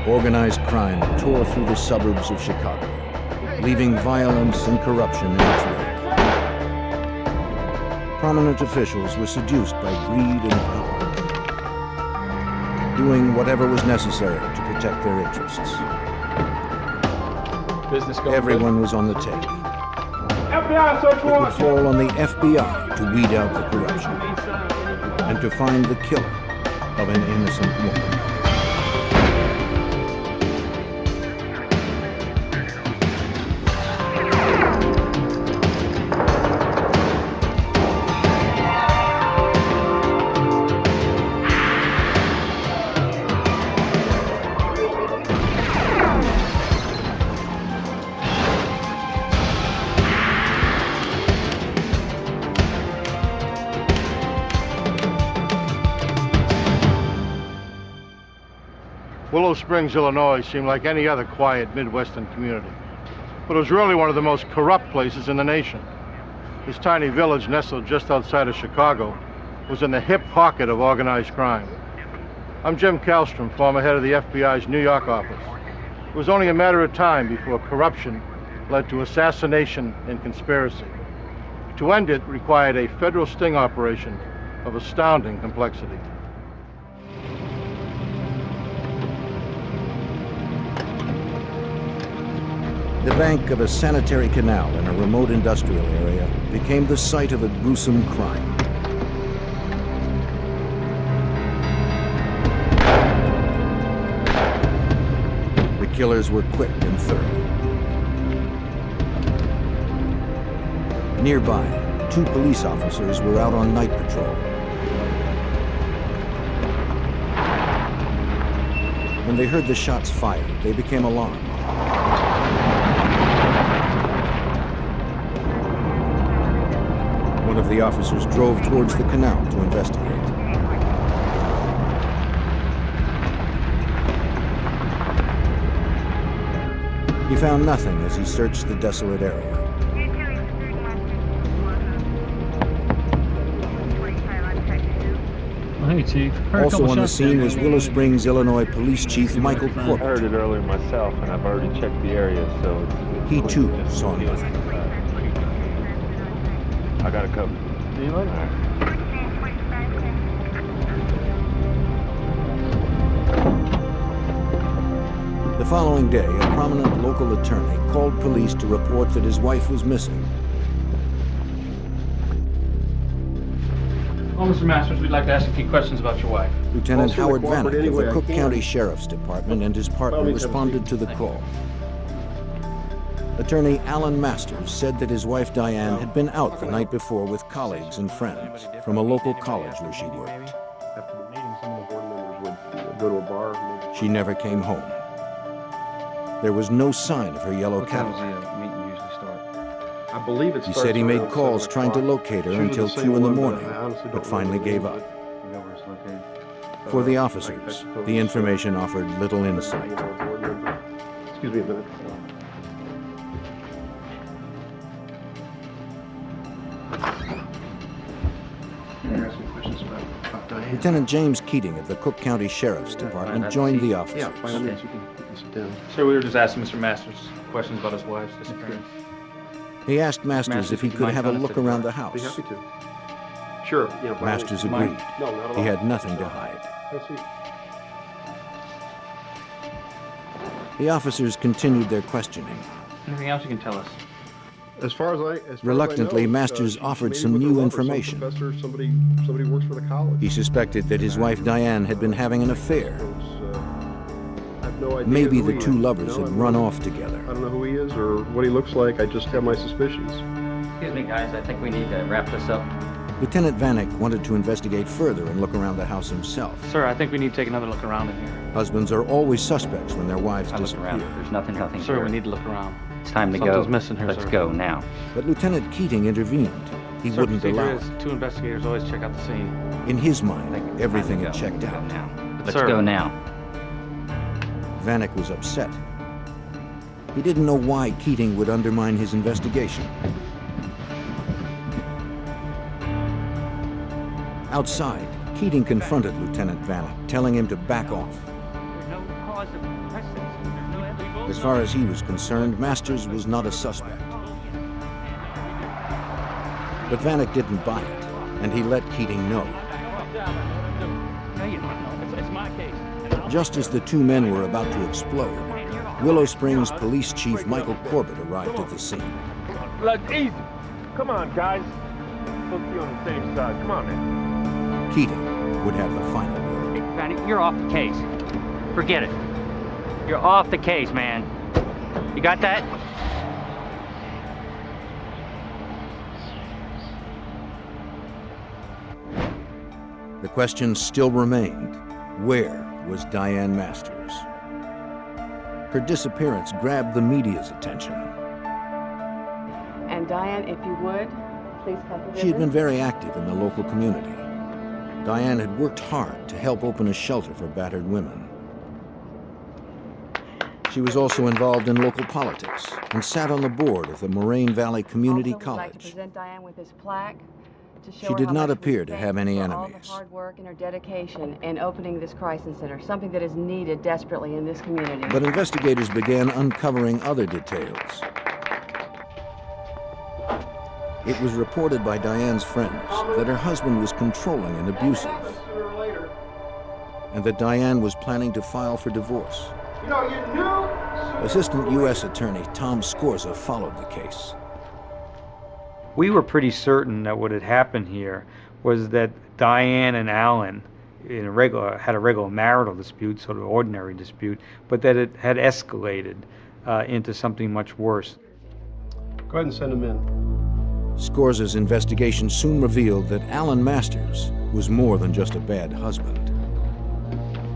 Organized crime tore through the suburbs of Chicago, leaving violence and corruption in its wake. Prominent officials were seduced by greed and power, doing whatever was necessary to protect their interests. Everyone was on the take.
FBI search warrant!
It would fall on the FBI to weed out the corruption and to find the killer of an innocent woman.
Willow Springs, Illinois seemed like any other quiet Midwestern community, but it was really one of the most corrupt places in the nation. This tiny village nestled just outside of Chicago was in the hip pocket of organized crime. I'm Jim Kallstrom, former head of the FBI's New York office. It was only a matter of time before corruption led to assassination and conspiracy. To end it required a federal sting operation of astounding complexity.
The bank of a sanitary canal in a remote industrial area became the site of a gruesome crime. The killers were quick and thorough. Nearby, 2 police officers were out on night patrol. When they heard the shots fired, they became alarmed. One of the officers drove towards the canal to investigate. He found nothing as he searched the desolate area.
Hey, Chief.
Also on the scene was Willow Springs, Illinois Police Chief Michael
I
Corbett.
heard it earlier myself, and I've already checked the area, so it's
He too saw nothing.
I got it covered. See you later.
The following day, a prominent local attorney called police to report that his wife was missing.
Well, Mr. Masters, we'd like to ask a few questions about your wife.
Lieutenant Howard Vanek of the Cook County Sheriff's Department and his partner responded to the call. Attorney Alan Masters said that his wife Diane had been out the night before with colleagues and friends from a local college where she worked.
After the meeting, some of the board members would go to a bar.
She never came home. There was no sign of her yellow Cadillac.
I believe it
He
starts
said he made
around
calls
7
trying to
o'clock.
locate her
It's usually
until
the same
2 in the
one,
morning,
I honestly don't
but
know
finally
where
gave
it
up.
is. You know where it's located?
For the officers, the information offered little insight.
Excuse me a minute.
Lieutenant James Keating of the Cook County Sheriff's Department joined the officers.
Yeah, by all means, you can sit down.
Sir, we were just asking Mr. Masters questions about his wife's disappearance.
He asked Masters if he could have a look around the
Be
house.
happy to. Sure. You know, by all
Masters
means.
agreed.
No, not at
He
all.
had nothing to hide.
Have a seat.
The officers continued their questioning.
Anything else you can tell us?
As far as I
Reluctantly,
know,
Masters offered
maybe
some
with her
new
lover,
information.
Some professor, somebody works for the college.
He suspected that his wife Diane had been having an affair.
I have no idea
Maybe
who
the
he
two
is.
lovers
No,
had
I
run
don't-
off together.
I don't know who he is or what he looks like. I just have my suspicions.
Excuse me, guys. I think we need to wrap this up.
Lieutenant Vanek wanted to investigate further and look around the house himself.
Sir, I think we need to take another look around in here.
Husbands are always suspects when their wives disappear.
There's nothing
Sir,
here.
we need to look around.
It's time to
Something's
go.
missing here,
Let's
sir.
go now.
But Lieutenant Keating intervened. He
Sir,
wouldn't
procedure
allow it.
is two investigators always check out the scene.
In his mind, everything had checked out.
Let's
Sir.
go now.
Vanek was upset. He didn't know why Keating would undermine his investigation. Outside, Keating confronted Lieutenant Vanek, telling him to back off.
There's no cause of precedence. There's no evidence.
As far as he was concerned, Masters was not a suspect. But Vanek didn't buy it, and he let Keating know.
It's my case.
Just as the two men were about to explode, Willow Springs Police Chief Michael Corbett arrived at the scene.
Look, easy. Come on, guys. Let's be on the same side. Come on, man.
Keating would have the final word.
Vanny, you're off the case. Forget it. You're off the case, man. You got that?
The question still remained, where was Diane Masters? Her disappearance grabbed the media's attention.
And Diane, if you would, please come to
She had been very active in the local community. Diane had worked hard to help open a shelter for battered women. She was also involved in local politics and sat on the board of the Moraine Valley Community
also, we'd like to
College.
present Diane with this plaque to show
She
her
did
how
not
much we
appear to
thank
have any
her for all
enemies.
the hard work and her dedication in opening this crisis center, something that is needed desperately in this community.
But investigators began uncovering other details. It was reported by Diane's friends that her husband was controlling and abusive, and that Diane was planning to file for divorce.
You know, you knew.
Assistant U.S. Attorney Tom Scorza followed the case.
We were pretty certain that what had happened here was that Diane and Alan had a regular marital dispute, sort of ordinary dispute, but that it had escalated into something much worse.
Go ahead and send him in.
Scorza's investigation soon revealed that Alan Masters was more than just a bad husband.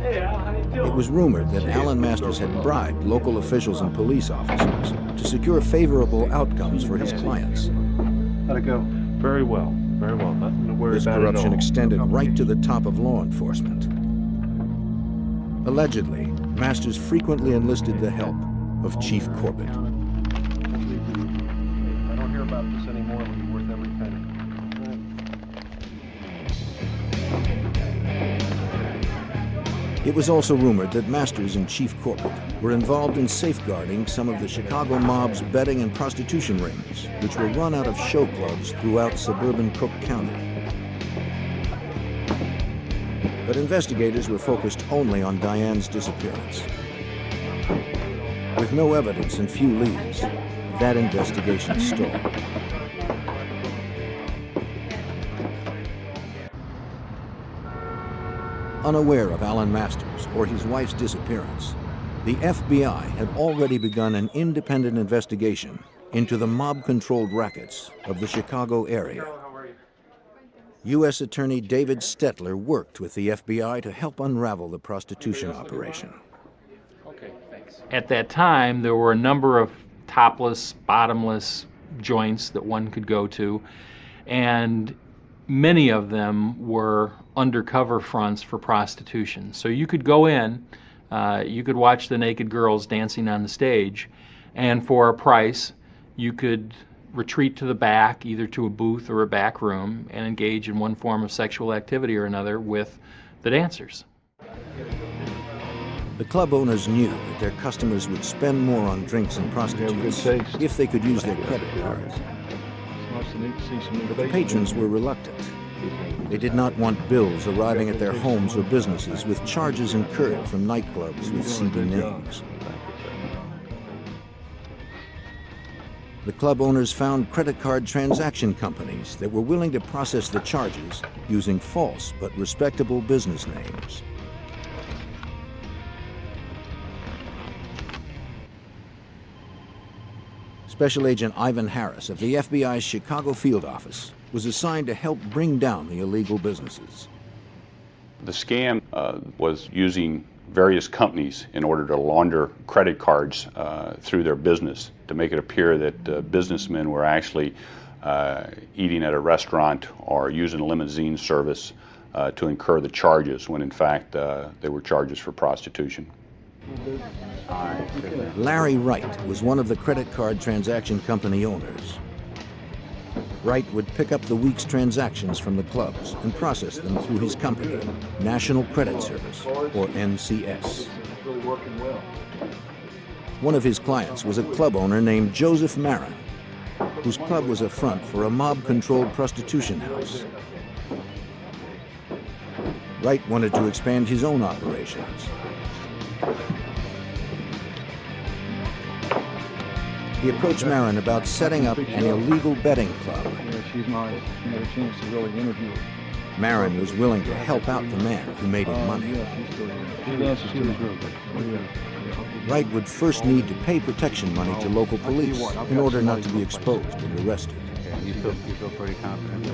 Hey, Al, how you
It was rumored that Alan Masters had bribed local officials and police officers to secure favorable outcomes for his clients.
How'd it go? Very well. Very well. Nothing to worry
This
about at
corruption
all.
extended right to the top of law enforcement. Allegedly, Masters frequently enlisted the help of Chief Corbett.
If I don't hear about this anymore, it'll be worth every penny.
It was also rumored that Masters and Chief Corbett were involved in safeguarding some of the Chicago mob's betting and prostitution rings, which were run out of show clubs throughout suburban Cook County. But investigators were focused only on Diane's disappearance. With no evidence and few leads, that investigation stalled. Unaware of Alan Masters or his wife's disappearance, the FBI had already begun an independent investigation into the mob-controlled rackets of the Chicago area. U.S. Attorney David Stetler worked with the FBI to help unravel the prostitution operation.
At that time, there were a number of topless, bottomless joints that one could go to, and many of them were undercover fronts for prostitution. So you could go in, you could watch the naked girls dancing on the stage, and for a price, you could retreat to the back, either to a booth or a back room, and engage in one form of sexual activity or another with the dancers.
The club owners knew that their customers would spend more on drinks and prostitutes if they could use their credit cards. But the patrons were reluctant. They did not want bills arriving at their homes or businesses with charges incurred from nightclubs with seedy names. The club owners found credit card transaction companies that were willing to process the charges using false but respectable business names. Special Agent Ivan Harris of the FBI's Chicago field office was assigned to help bring down the illegal businesses.
The scam was using various companies in order to launder credit cards through their business to make it appear that businessmen were actually eating at a restaurant or using a limousine service to incur the charges when in fact they were charges for prostitution.
Larry Wright was one of the credit card transaction company owners. Wright would pick up the week's transactions from the clubs and process them through his company, National Credit Service, or NCS. One of his clients was a club owner named Joseph Marin, whose club was a front for a mob-controlled prostitution house. Wright wanted to expand his own operations. He approached Marin about setting up an illegal betting club. Marin was willing to help out the man who made him money. Wright would first need to pay protection money to local police in order not to be exposed and arrested.
You feel pretty confident?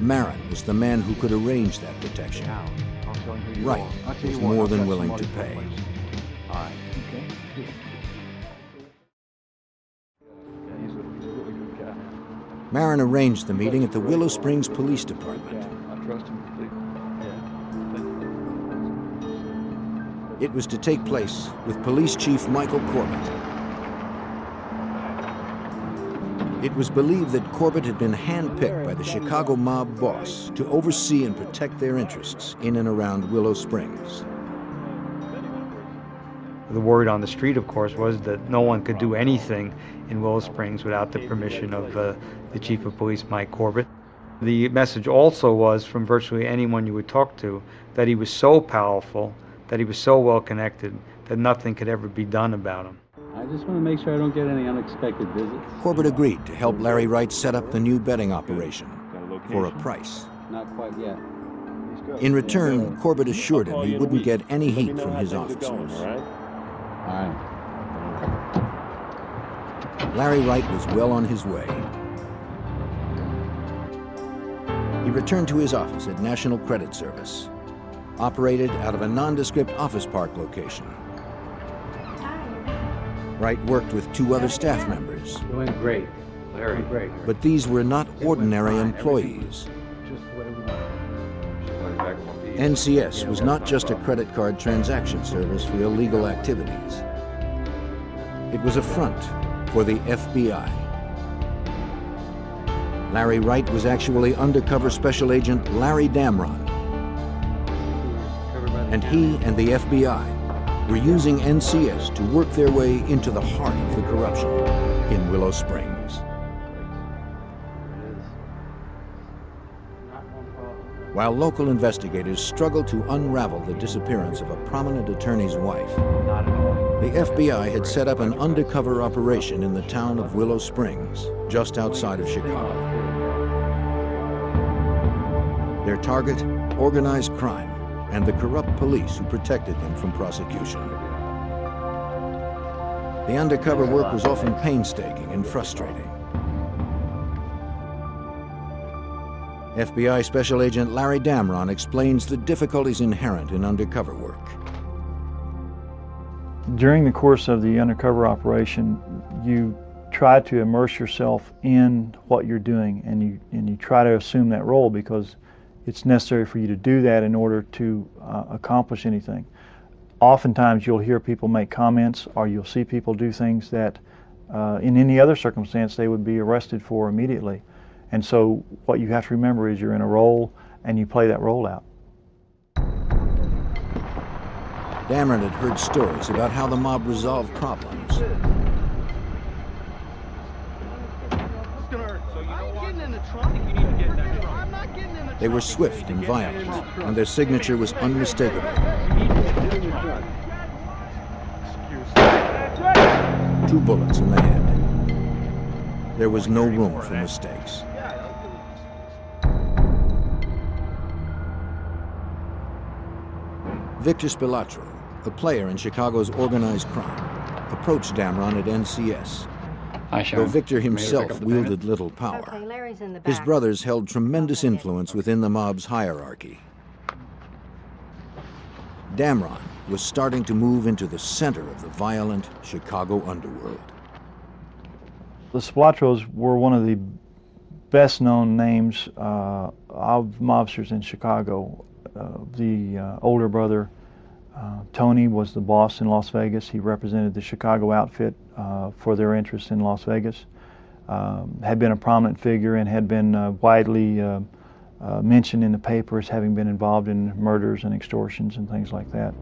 Marin was the man who could arrange that protection. Wright was more than willing to pay. Marin arranged the meeting at the Willow Springs Police Department.
I trust him completely.
It was to take place with Police Chief Michael Corbett. It was believed that Corbett had been handpicked by the Chicago mob boss to oversee and protect their interests in and around Willow Springs.
The word on the street, of course, was that no one could do anything in Willow Springs without the permission of the Chief of Police, Mike Corbett. The message also was, from virtually anyone you would talk to, that he was so powerful, that he was so well connected, that nothing could ever be done about him.
I just want to make sure I don't get any unexpected visits.
Corbett agreed to help Larry Wright set up the new betting operation for a price.
Not quite yet.
In return, Corbett assured him he wouldn't get any heat from his officers. Larry Wright was well on his way. He returned to his office at National Credit Service. operated out of a nondescript office park location. Wright worked with 2 other staff members.
Doing great. Very great.
But these were not ordinary employees. NCS was not just a credit card transaction service for illegal activities. It was a front for the FBI. Larry Wright was actually undercover special agent Larry Damron. And he and the FBI were using NCS to work their way into the heart of the corruption in Willow Springs. While local investigators struggled to unravel the disappearance of a prominent attorney's wife, the FBI had set up an undercover operation in the town of Willow Springs, just outside of Chicago. Their target, organized crime, and the corrupt police who protected them from prosecution. The undercover work was often painstaking and frustrating. FBI Special Agent Larry Damron explains the difficulties inherent in undercover work.
During the course of the undercover operation, you try to immerse yourself in what you're doing, and you try to assume that role because it's necessary for you to do that in order to accomplish anything. Oftentimes you'll hear people make comments, or you'll see people do things that in any other circumstance they would be arrested for immediately. And so what you have to remember is you're in a role and you play that role out.
Damron had heard stories about how the mob resolved problems. They were swift and violent, and their signature was unmistakable. 2 bullets in the head. There was no room for mistakes. Victor Spilatro, a player in Chicago's organized crime, approached Damron at NCS. Though Victor himself wielded little power, his brothers held tremendous influence within the mob's hierarchy. Damron was starting to move into the center of the violent Chicago underworld.
The Spilatros were one of the best-known names of mobsters in Chicago. The older brother, Tony, was the boss in Las Vegas. He represented the Chicago outfit for their interests in Las Vegas. Had been a prominent figure and had been widely mentioned in the papers, having been involved in murders and extortions and things like that.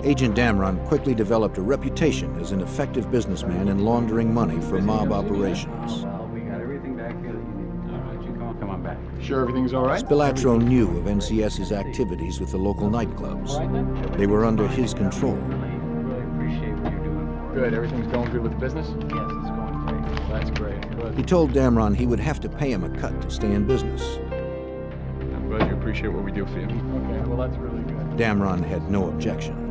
Agent Damron quickly developed a reputation as an effective businessman in laundering money for mob operations.
We got everything back here that you need. All right, you come on back.
Sure everything's all right?
Spilatro knew of NCS's activities with the local nightclubs. They were under his control.
Really appreciate what you're doing.
Good, everything's going good with the business?
Yes, it's going great.
That's great. Good.
He told Damron he would have to pay him a cut to stay in business.
I'm glad you appreciate what we do for you. Okay, well that's really good.
Damron had no objection.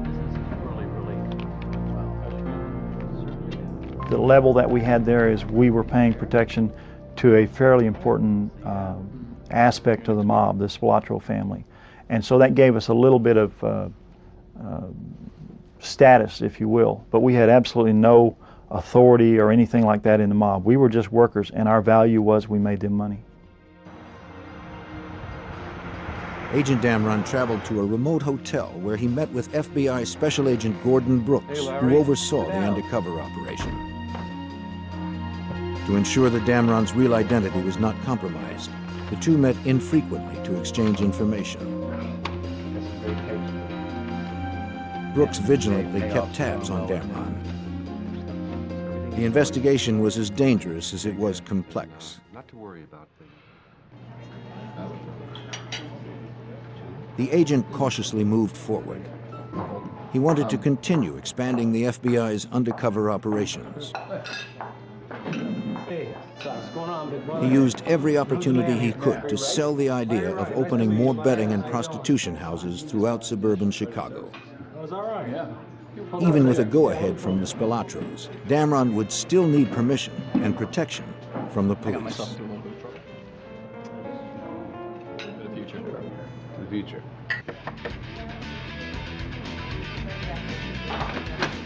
The level that we had there is we were paying protection to a fairly important aspect of the mob, the Spilatro family. And so that gave us a little bit of status, if you will. But we had absolutely no authority or anything like that in the mob. We were just workers, and our value was we made them money.
Agent Damron traveled to a remote hotel where he met with FBI Special Agent Gordon Brooks, who oversaw the undercover operation. To ensure that Damron's real identity was not compromised, the two met infrequently to exchange information. Brooks vigilantly kept tabs on Damron. The investigation was as dangerous as it was complex.
Not to worry about things.
The agent cautiously moved forward. He wanted to continue expanding the FBI's undercover operations. He used every opportunity he could to sell the idea of opening more betting and prostitution houses throughout suburban Chicago. Even with a go-ahead from the Spilatros, Damron would still need permission and protection from the police.
future.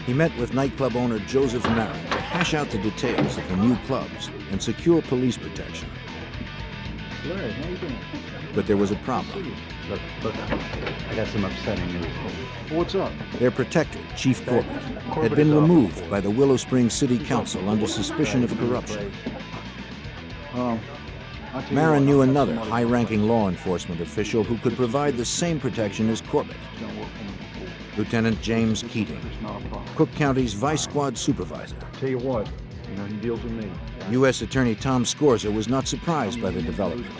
He met with nightclub owner Joseph Marin to hash out the details of the new clubs and secure police protection.
Larry, how you doing?
But there was a problem.
Look, I got some upsetting news.
What's up?
Their protector, Chief Corbett, had been removed by the Willow Springs City Council under suspicion of corruption. Marin knew another high-ranking law enforcement official who could provide the same protection as Corbett. Lieutenant James Keating, Cook County's Vice Squad Supervisor.
Tell you what, he deals with me.
U.S. Attorney Tom Scorza was not surprised by the development.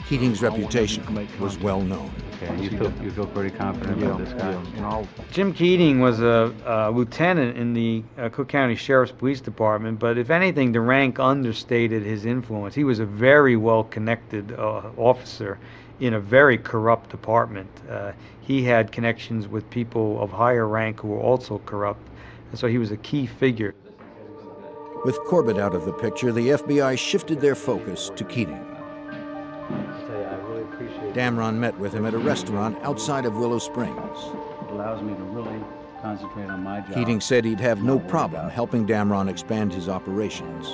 Keating's reputation was well known.
Okay, you feel pretty confident about this guy?
Jim Keating was a lieutenant in the Cook County Sheriff's Police Department, but if anything, the rank understated his influence. He was a very well-connected officer in a very corrupt department. He had connections with people of higher rank who were also corrupt, and so he was a key figure.
With Corbett out of the picture, the FBI shifted their focus to Keating. Damron met with him at a restaurant outside of Willow Springs.
It allows me to really concentrate on my job.
Keating said he'd have no problem helping Damron expand his operations.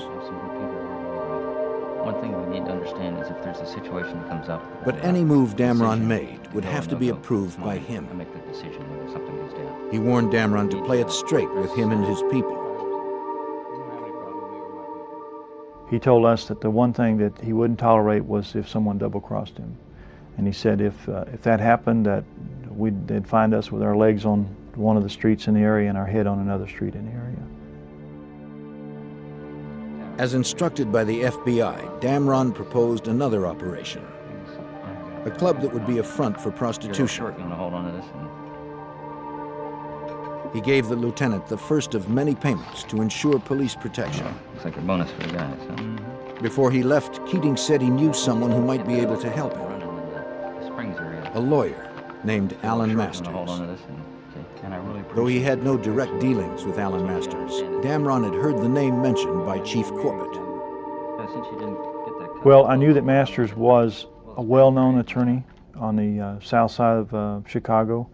One thing we need to understand is if there's a situation that comes up.
But any move Damron made would have to be approved by him.
I make the decision when something goes down.
He warned Damron to play it straight with him and his people.
He told us that the one thing that he wouldn't tolerate was if someone double-crossed him. And he said if that happened, that they'd find us with our legs on one of the streets in the area and our head on another street in the area.
As instructed by the FBI, Damron proposed another operation. A club that would be a front for prostitution.
You want to hold on to this?
He gave the lieutenant the first of many payments to ensure police protection.
Looks like a bonus for the guys, huh?
Before he left, Keating said he knew someone who might be able to help him. A lawyer named Alan Masters. Though he had no direct dealings with Alan Masters, Damron had heard the name mentioned by Chief Corbett.
Well, I knew that Masters was a well-known attorney on the south side of Chicago,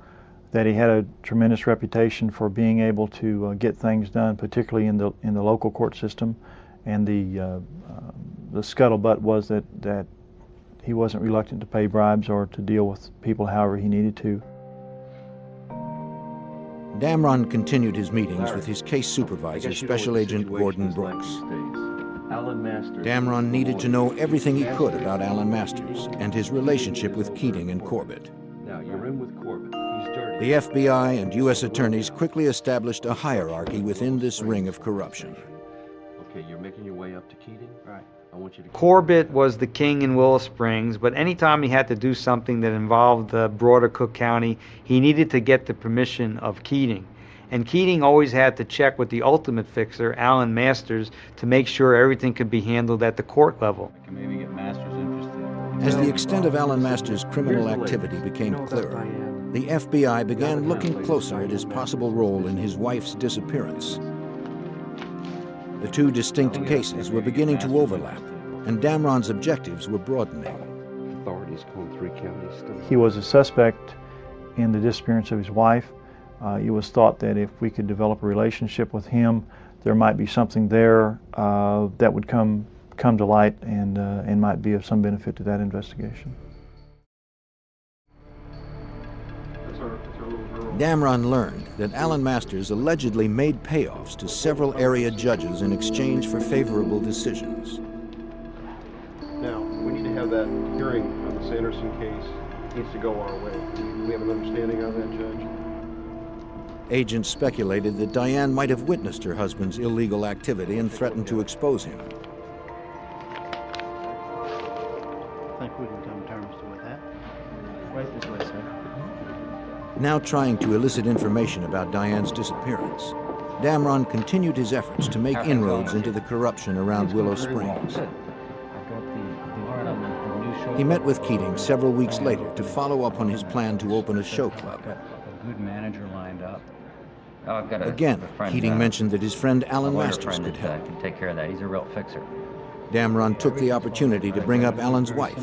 that he had a tremendous reputation for being able to get things done, particularly in the local court system, and the scuttlebutt was that he wasn't reluctant to pay bribes or to deal with people however he needed to.
Damron continued his meetings with his case supervisor, Special Agent Gordon Brooks. Damron needed to know everything he could about Alan Masters and his relationship with Keating and Corbett.
Now, you're in with Corbett. He's dirty.
The FBI and U.S. attorneys quickly established a hierarchy within this ring of corruption.
Okay, you're making your way up to Keating? Right. I want you to...
Corbett was the king in Willow Springs, but anytime he had to do something that involved the broader Cook County, he needed to get the permission of Keating. And Keating always had to check with the ultimate fixer, Alan Masters, to make sure everything could be handled at the court level.
I can maybe get Masters interested.
As the extent of Alan Masters' criminal activity became clearer, the FBI began looking closer at his possible role in his wife's disappearance. The two distinct cases were beginning to overlap, and Damron's objectives were broadening.
Authorities call 3 counties still.
He was a suspect in the disappearance of his wife. It was thought that if we could develop a relationship with him, there might be something there that would come to light and might be of some benefit to that investigation.
Damron learned that Alan Masters allegedly made payoffs to several area judges in exchange for favorable decisions.
Now, we need to have that hearing on the Sanderson case. It needs to go our way. Do we have an understanding of that, Judge?
Agents speculated that Diane might have witnessed her husband's illegal activity and threatened to expose him.
I think we can come to terms with that. Right this way, sir.
Now trying to elicit information about Diane's disappearance, Damron continued his efforts to make inroads into the corruption around Willow Springs. He met with Keating several weeks later to follow up on his plan to open a show club.
A good manager lined up.
Oh, I've got
Again, Keating mentioned that his friend Alan Masters could
that
help.
can take care of that. He's a real fixer.
Damron took the opportunity to bring up Alan's wife.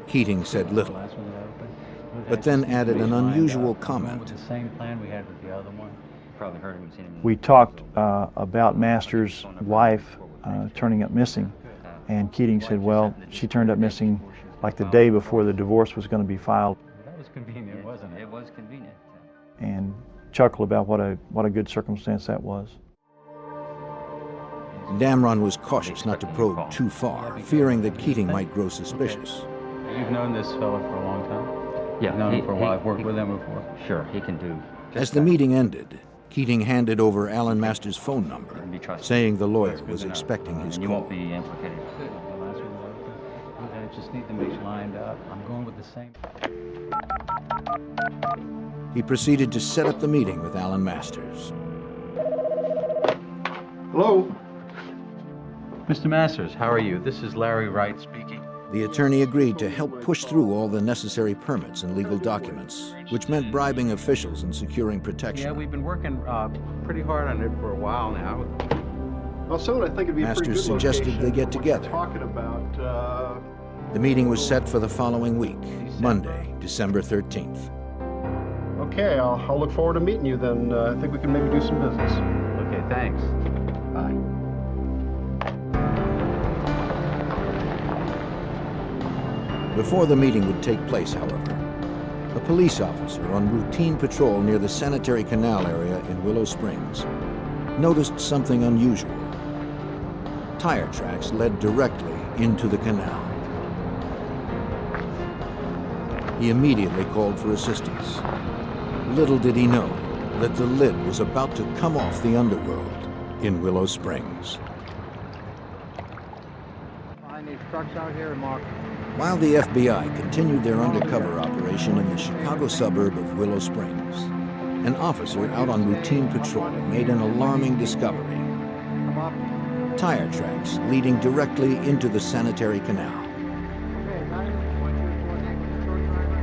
Keating said little. but then added an unusual comment.
With the same plan we had with the other one.
Probably heard him seen him.
We talked about Masters' wife turning up missing, and Keating said, well, she turned up missing like the day before the divorce was going to be filed.
That was convenient, wasn't it?
It was convenient.
And chuckled about what a good circumstance that was.
Damron was cautious not to probe too far, fearing that Keating might grow suspicious.
You've known this fella for a long time?
Yeah.
You've known him for a while. I've worked with him before.
Sure, he can do.
As the meeting ended, Keating handed over Alan Masters' phone number, saying the lawyer was expecting his
You
call.
won't be implicated.
I just need to make sure lined up. I'm going with the same.
He proceeded to set up the meeting with Alan Masters.
Hello?
Mr. Masters, how are you? This is Larry Wright speaking.
The attorney agreed to help push through all the necessary permits and legal documents, which meant bribing officials and securing protection.
Yeah, we've been working pretty hard on it for a while now.
Well, someone I think it'd be a pretty
Masters
good
suggested
location
they get
for what you're
together.
talking about.
The meeting was set for the following week, Monday, December 13th.
Okay, I'll look forward to meeting you then. I think we can maybe do some business.
Okay, thanks.
Bye.
Before the meeting would take place, however, a police officer on routine patrol near the sanitary canal area in Willow Springs noticed something unusual. Tire tracks led directly into the canal. He immediately called for assistance. Little did he know that the lid was about to come off the underworld in Willow Springs.
Find these trucks out here and mark.
While the FBI continued their undercover operation in the Chicago suburb of Willow Springs, an officer out on routine patrol made an alarming discovery. Tire tracks leading directly into the sanitary canal.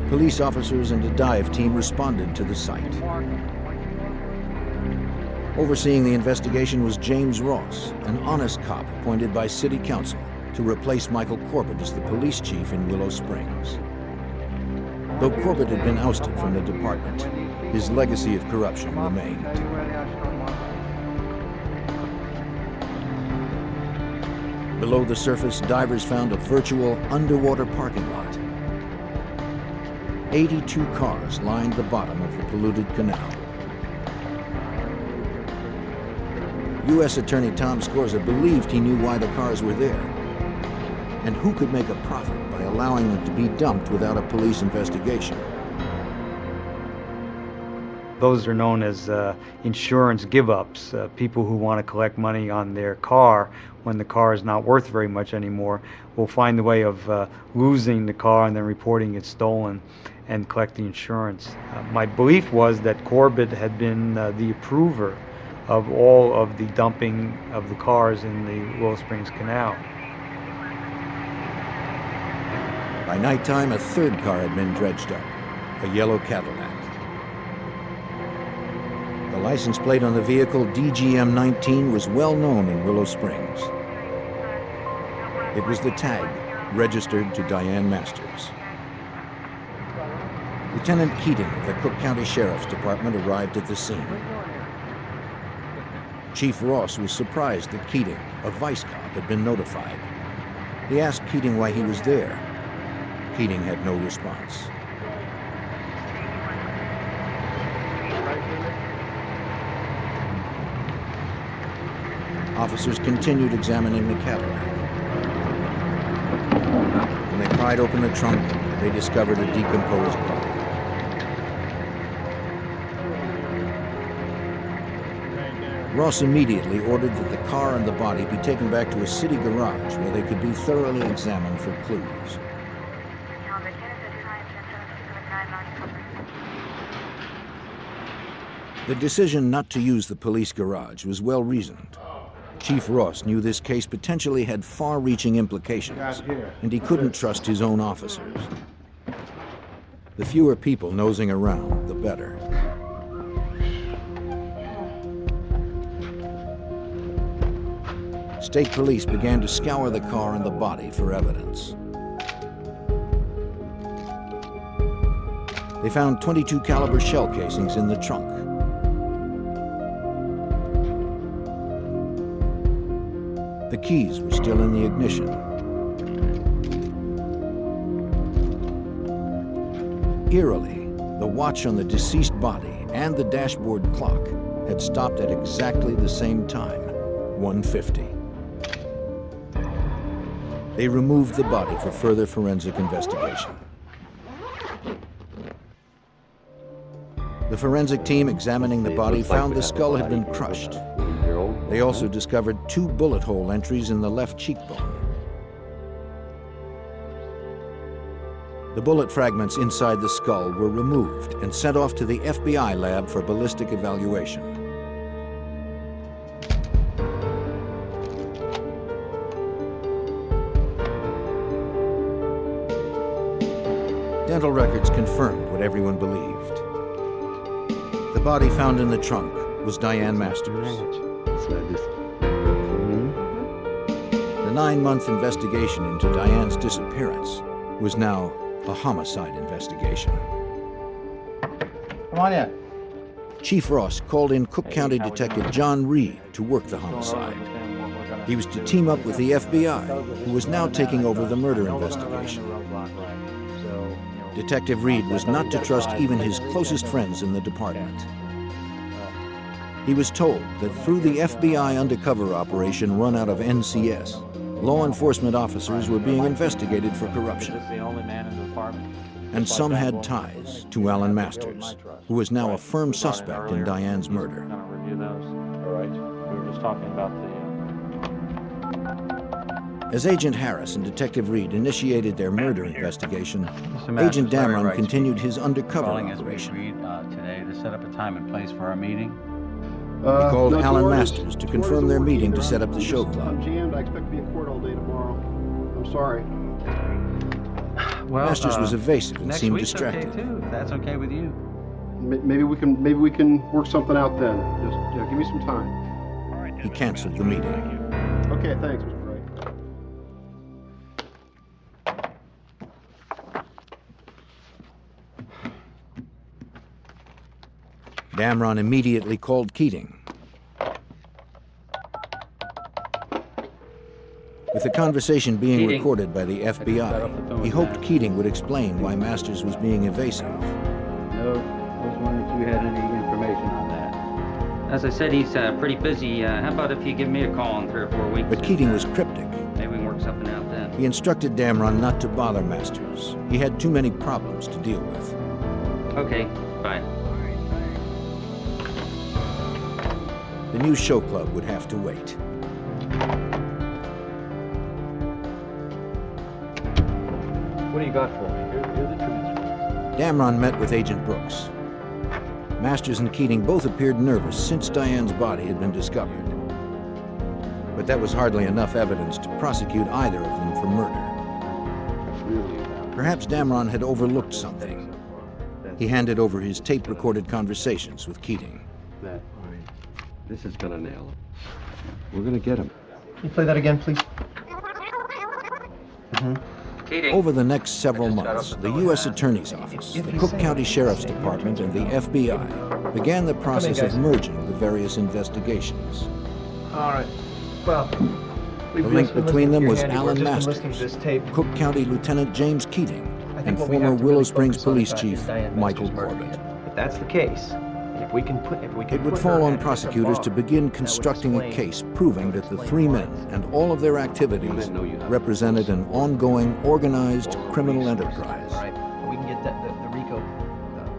Police officers and a dive team responded to the site. Overseeing the investigation was James Ross, an honest cop appointed by City Council to replace Michael Corbett as the police chief in Willow Springs. Though Corbett had been ousted from the department, his legacy of corruption remained. Below the surface, divers found a virtual underwater parking lot. 82 cars lined the bottom of the polluted canal. U.S. Attorney Tom Scorza believed he knew why the cars were there. And who could make a profit by allowing them to be dumped without a police investigation?
Those are known as insurance give-ups, people who want to collect money on their car when the car is not worth very much anymore will find a way of losing the car and then reporting it stolen and collect the insurance. My belief was that Corbett had been the approver of all of the dumping of the cars in the Willow Springs Canal.
By nighttime, a third car had been dredged up, a yellow Cadillac. The license plate on the vehicle, DGM-19, was well known in Willow Springs. It was the tag registered to Diane Masters. Lieutenant Keating of the Cook County Sheriff's Department arrived at the scene. Chief Ross was surprised that Keating, a vice cop, had been notified. He asked Keating why he was there. Keating had no response. Officers continued examining the Cadillac. When they pried open the trunk, they discovered a decomposed body. Ross immediately ordered that the car and the body be taken back to a city garage where they could be thoroughly examined for clues. The decision not to use the police garage was well reasoned. Chief Ross knew this case potentially had far-reaching implications, and he couldn't trust his own officers. The fewer people nosing around, the better. State police began to scour the car and the body for evidence. They found .22 caliber shell casings in the trunk. The keys were still in the ignition. Eerily, the watch on the deceased body and the dashboard clock had stopped at exactly the same time, 1:50. They removed the body for further forensic investigation. The forensic team examining the body found the skull had been crushed. They also discovered 2 bullet hole entries in the left cheekbone. The bullet fragments inside the skull were removed and sent off to the FBI lab for ballistic evaluation. Dental records confirmed what everyone believed. The body found in the trunk was Diane Masters. The 9-month investigation into Diane's disappearance was now a homicide investigation.
Come on in.
Chief Ross called in Cook County Detective John Reed to work the homicide. He was to team up with the FBI, who was now taking over the murder investigation. Detective Reed was not to trust even his closest friends in the department. He was told that through the FBI undercover operation run out of NCS, law enforcement officers were being investigated for corruption. And some had ties to Alan Masters, who was now a firm suspect in Diane's murder.
All right. We were just talking about the...
As Agent Harris and Detective Reed initiated their murder investigation, Agent Damron continued his undercover operation.
As we agreed today to set up a time and place for our meeting.
He called Alan Masters to confirm their meeting to set up the show club.
I'm jammed. I expect to be in court all day tomorrow. I'm sorry.
Well,
Masters was evasive and seemed distracted.
Okay too, if that's okay with you.
Maybe we can work something out then. Just give me some time.
He canceled the meeting.
Okay, thanks, Mr. Wright.
Damron immediately called Keating. With the conversation being recorded by the FBI, he hoped Keating would explain why Masters was being evasive.
No, I was wondering if you had any information on that.
As I said, he's pretty busy. How about if you give me a call in 3 or 4 weeks?
But Keating was cryptic.
Maybe we can work something out then.
He instructed Damron not to bother Masters. He had too many problems to deal with.
Okay, bye.
The new show club would have to wait.
What do you got for me? Here are the transcripts.
Damron met with Agent Brooks. Masters and Keating both appeared nervous since Diane's body had been discovered. But that was hardly enough evidence to prosecute either of them for murder. Perhaps Damron had overlooked something. He handed over his tape-recorded conversations with Keating.
This is gonna nail him. We're gonna get him.
Can you play that again, please?
Over the next several months, the U.S. Attorney's Office, the Cook County Sheriff's Department, and the FBI began the process of merging the various investigations.
All right. Well,
the link between them was Alan Masters, Cook County Lieutenant James Keating, and former Willow Springs Police Chief Michael Corbett.
If that's the case,
It would fall on prosecutors to begin constructing a case proving that the 3 men and all of their activities represented an ongoing, organized criminal enterprise.
We can get the RICO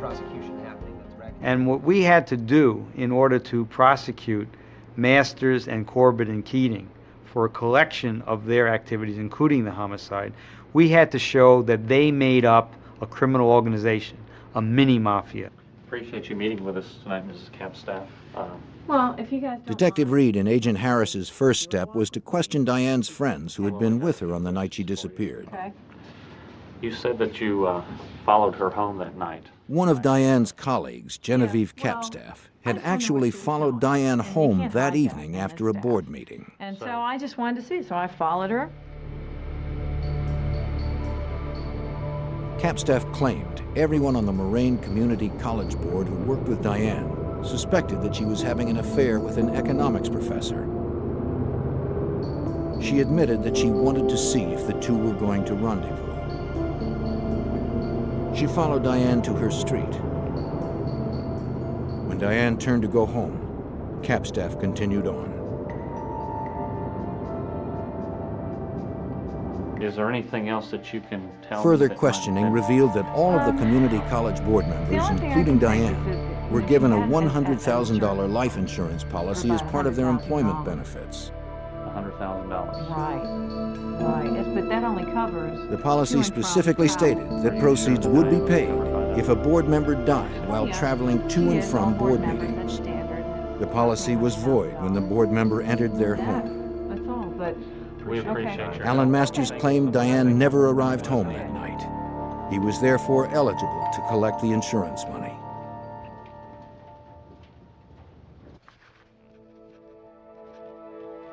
prosecution happening.
And what we had to do in order to prosecute Masters and Corbett and Keating for a collection of their activities, including the homicide, we had to show that they made up a criminal organization, a mini-mafia.
Appreciate you meeting with us tonight, Mrs. Capstaff.
Well, if you guys don't
Detective Reed and Agent Harris's first step was to question Diane's friends who had been with her on the night she disappeared.
Okay.
You said that you followed her home that night.
One of Diane's colleagues, Genevieve Capstaff, had actually followed Diane home that evening after a board meeting.
And so I just wanted to see, so I followed her.
Capstaff claimed everyone on the Moraine Community College Board who worked with Diane suspected that she was having an affair with an economics professor. She admitted that she wanted to see if the two were going to rendezvous. She followed Diane to her street. When Diane turned to go home, Capstaff continued on.
Is there anything else that you can tell me?
Further questioning revealed that all of the community college board members, including Diane, were given a $100,000 life insurance policy as part of their employment benefits.
$100,000.
Right. Yes, but that only covers.
The policy specifically stated that proceeds would be paid if a board member died while traveling to and from board meetings. The policy was void when the board member entered their home.
That's all, but
we appreciate your
Alan Masters claimed Diane never arrived home that night. He was therefore eligible to collect the insurance money.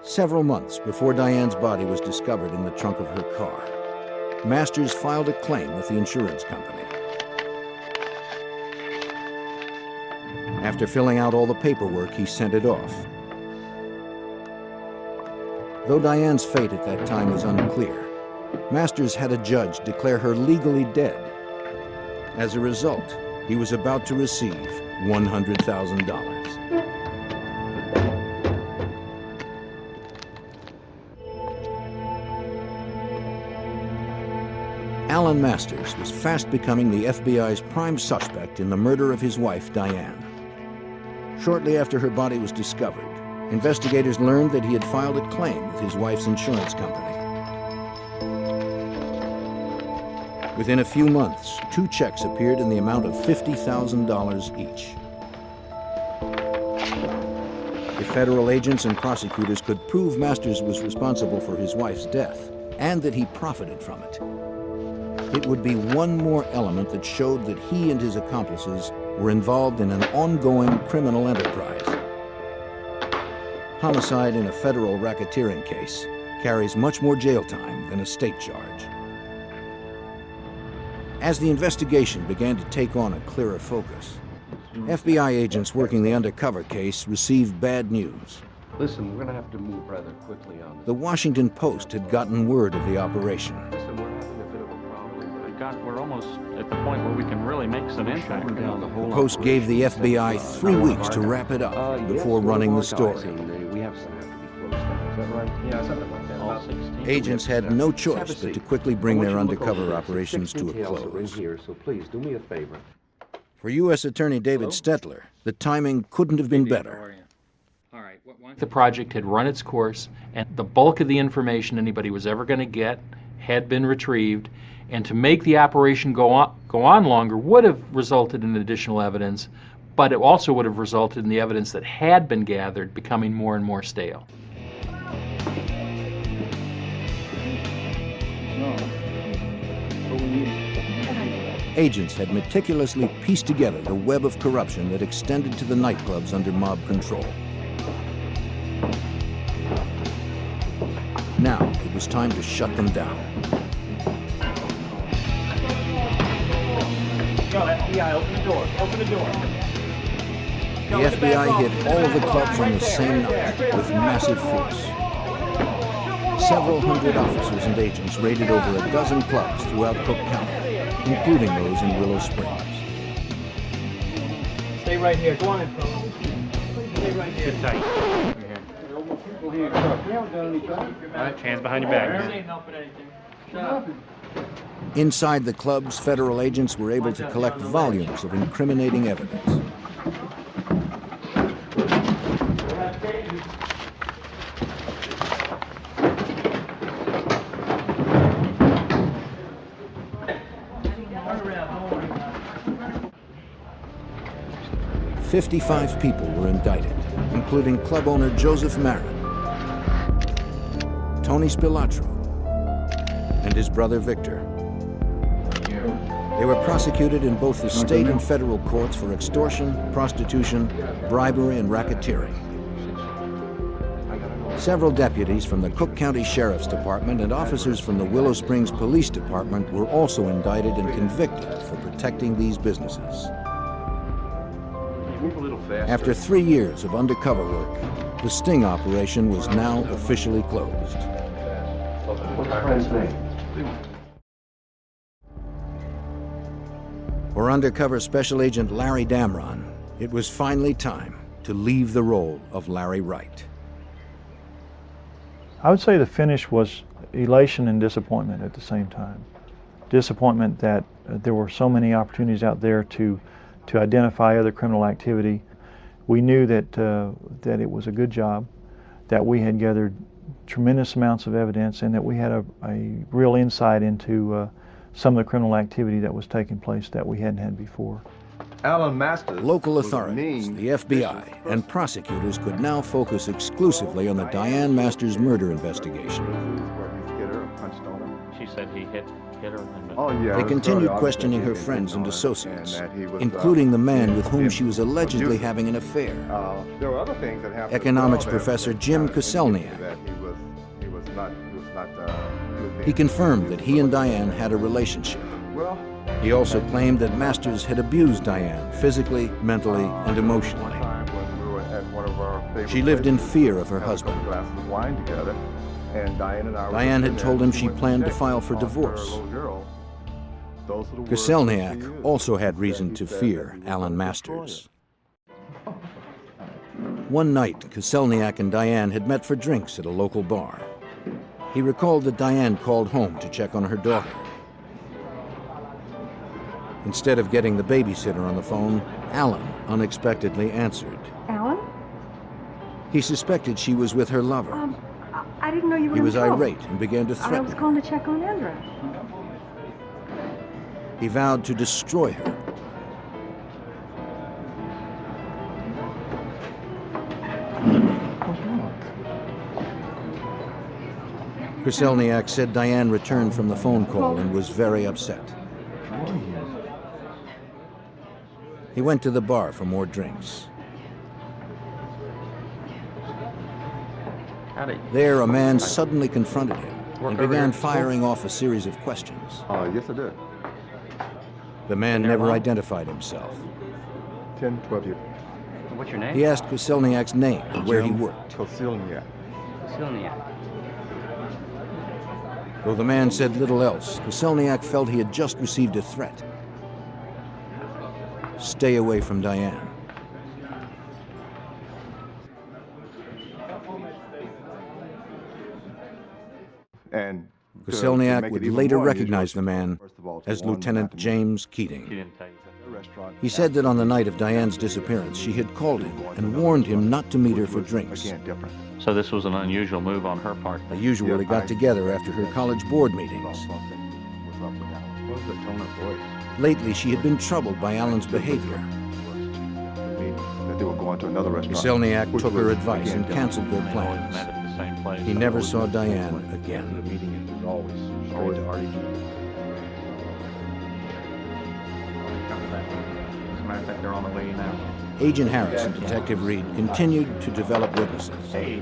Several months before Diane's body was discovered in the trunk of her car, Masters filed a claim with the insurance company. After filling out all the paperwork, he sent it off. Though Diane's fate at that time was unclear, Masters had a judge declare her legally dead. As a result, he was about to receive $100,000. Alan Masters was fast becoming the FBI's prime suspect in the murder of his wife, Diane. Shortly after her body was discovered, investigators learned that he had filed a claim with his wife's insurance company. Within a few months, 2 checks appeared in the amount of $50,000 each. If federal agents and prosecutors could prove Masters was responsible for his wife's death and that he profited from it, it would be one more element that showed that he and his accomplices were involved in an ongoing criminal enterprise. Homicide in a federal racketeering case carries much more jail time than a state charge. As the investigation began to take on a clearer focus, FBI agents working the undercover case received bad news.
Listen, we're going to have to move rather quickly on this.
The Washington Post had gotten word of the operation.
Listen, we're having a bit of a problem.
We're almost at the point where we can really make some impact.
The Post gave the FBI 3 weeks to wrap it up before running the story.
We have some have to be closed down. Is that right? Yeah, something like that.
All 16.
Agents had no choice but to quickly bring their undercover operations to a close.
Here, so please do me a favor.
For U.S. Attorney David Stetler, the timing couldn't have been better.
The project had run its course, and the bulk of the information anybody was ever going to get had been retrieved, and to make the operation go on longer would have resulted in additional evidence, but it also would have resulted in the evidence that had been gathered becoming more and more stale.
Agents had meticulously pieced together the web of corruption that extended to the nightclubs under mob control. Now it was time to shut them down.
Go, FBI, open the door. Open the door.
The FBI hit all of the clubs on the same night with massive force. Several hundred officers and agents raided over a dozen clubs throughout Cook County, including those in Willow Springs.
Stay right here. Go on in, fellas. Stay right here.
Sit tight.
We haven't done anything.
All right, hands behind your back.
Inside the clubs, federal agents were able to collect volumes of incriminating evidence. "55 people were indicted, including club owner Joseph Marin, Tony Spilatro, and his brother Victor. They were prosecuted in both the state and federal courts for extortion, prostitution, bribery, and racketeering. Several deputies from the Cook County Sheriff's Department and officers from the Willow Springs Police Department were also indicted and convicted for protecting these businesses.
Move a little faster.
After 3 years of undercover work, the sting operation was now officially closed.
What's the friend's name?
For undercover Special Agent Larry Damron, it was finally time to leave the role of Larry Wright.
I would say the finish was elation and disappointment at the same time. Disappointment that there were so many opportunities out there to identify other criminal activity. We knew that that it was a good job, that we had gathered tremendous amounts of evidence, and that we had a real insight into some of the criminal activity that was taking place that we hadn't had before.
Alan Masters.
Local authorities, the FBI, and prosecutors could now focus exclusively on the Diane Masters murder investigation.
She said he hit her.
They continued questioning her friends and associates, including the man with whom she was allegedly having an affair.
There were other things that happened.
Economics professor Jim Koselniak. He confirmed that he and Diane had a relationship. He also claimed that Masters had abused Diane physically, mentally, and emotionally. She lived in fear of her husband. Diane had told him she planned to file for divorce. Koselniak also had reason to fear Alan Masters. One night, Koselniak and Diane had met for drinks at a local bar. He recalled that Diane called home to check on her daughter. Instead of getting the babysitter on the phone, Alan unexpectedly answered.
Alan?
He suspected she was with her lover.
I didn't know you were
He was
in trouble.
irate and began to threaten
I was
her.
calling to check on Andra.
He vowed to destroy her. Koselniak said Diane returned from the phone call and was very upset. He went to the bar for more drinks. There, a man suddenly confronted him and began firing off a series of questions.
Yes, I did.
The man never identified himself.
10, 12 years.
What's your name?
He asked Koselniak's name and where he worked.
Koselniak.
Koselniak.
Though the man said little else, Koselniak felt he had just received a threat. Stay away from Diane.
And
Koselniak would later recognize the man as Lieutenant James Keating. He said that on the night of Diane's disappearance, she had called him and warned him not to meet her for drinks.
So this was an unusual move on her part.
They usually got together after her college board meetings.
What was the tone of voice?
Lately, she had been troubled by Alan's behavior.
That they were going to another restaurant.
Koselniak
which
took her
was,
advice and
again,
canceled their plans. He never saw Diane again.
The meeting is always straight to RDG.
As a matter of fact, they're on the way now.
Agent Harris and Detective Reed continued to develop witnesses.
Hey,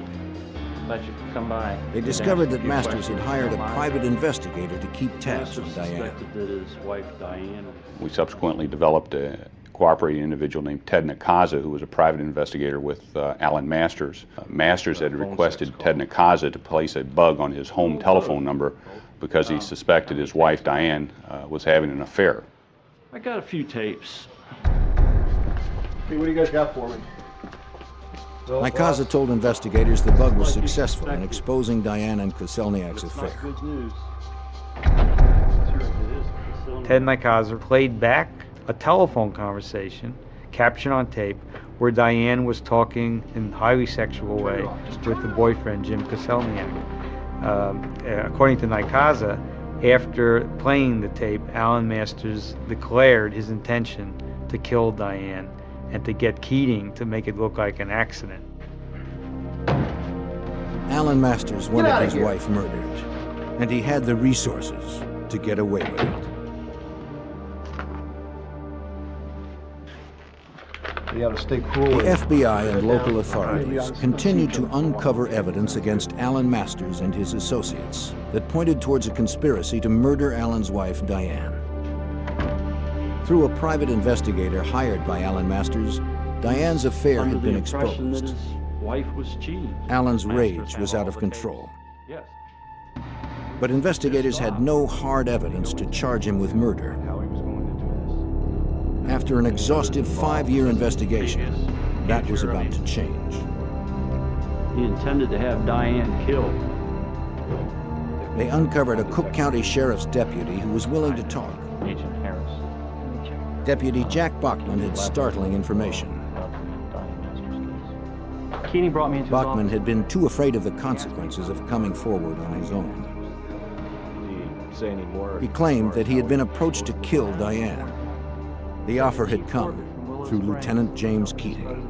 glad you could come by.
They discovered that Masters had hired a private investigator to keep tabs on Diane.
That his wife Diane.
We subsequently developed a cooperating individual named Ted Nakaza, who was a private investigator with Alan Masters. Masters had requested Ted Nakaza to place a bug on his home telephone number because he suspected his wife Diane was having an affair.
I got a few tapes.
Hey, what do you guys got for me?
Nakaza told investigators the bug was successful in exposing Diane and Koselniak's affair.
Good news.
Ted Nikaza played back a telephone conversation, captured on tape, where Diane was talking in a highly sexual way with the boyfriend, Jim Koselniak. According to Nikaza, after playing the tape, Alan Masters declared his intention to kill Diane and to get Keating to make it look like an accident.
Alan Masters wanted his wife murdered, and he had the resources to get away with it.
be out of state pool.
The FBI and local authorities continued to uncover evidence against Alan Masters and his associates that pointed towards a conspiracy to murder Alan's wife, Diane. Through a private investigator hired by Alan Masters, Diane's affair had been exposed.
His wife was cheating.
Alan's rage was out of control.
Yes.
But investigators had no hard evidence to charge him with murder. After an exhaustive 5-year investigation, that was about to change.
He intended to have Diane killed.
They uncovered a Cook County Sheriff's deputy who was willing to talk.
Agent Harris.
Deputy Jack Bachman had startling information.
Keating brought me into his
Bachman
office.
had been too afraid of the consequences of coming forward on his own.
Say any more?
He claimed that he had been approached to kill Diane. The offer had come through Lieutenant James Keating.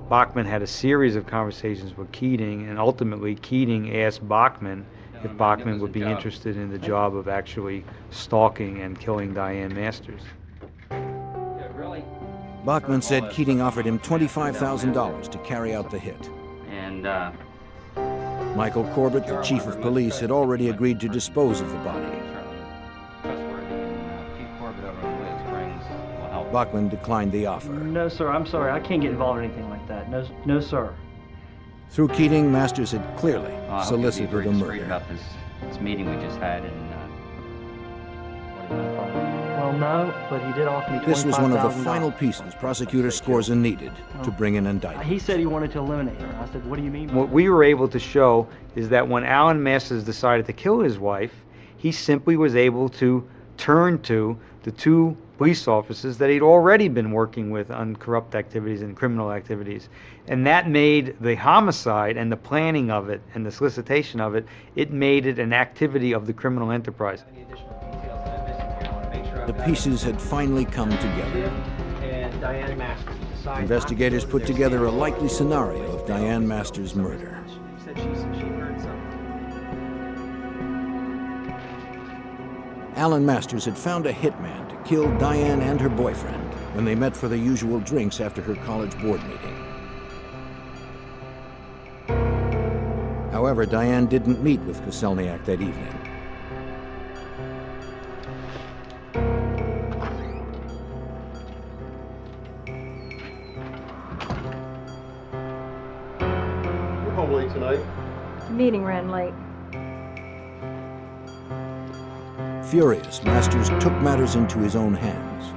Bachman had a series of conversations with Keating, and ultimately Keating asked Bachman if Bachman would be interested in the job of actually stalking and killing Diane Masters.
Bachman said Keating offered him $25,000 to carry out the hit.
And,
Michael Corbett, the chief of police, had already agreed to dispose of the body. Bachman declined the offer.
No, sir, I'm sorry. I can't get involved in anything like that. No, no, sir.
Through Keating, Masters had clearly solicited a murder.
About this meeting we just had, and well, no, but he did offer me $25,000.
This was one of the final pieces Prosecutor Scorza needed to bring an indictment.
He said he wanted to eliminate her. I said, what do you mean?
What we were able to show is that when Alan Masters decided to kill his wife, he simply was able to turn to the two police officers that he'd already been working with on corrupt activities and criminal activities. And that made the homicide and the planning of it and the solicitation of it, it made it an activity of the criminal enterprise.
The pieces had finally come together. Investigators put together a likely scenario of Diane Masters' murder. Alan Masters had found a hitman to kill Diane and her boyfriend when they met for the usual drinks after her college board meeting. However, Diane didn't meet with Koselniak that evening.
You're home late tonight.
The meeting ran late.
Furious, Masters took matters into his own hands.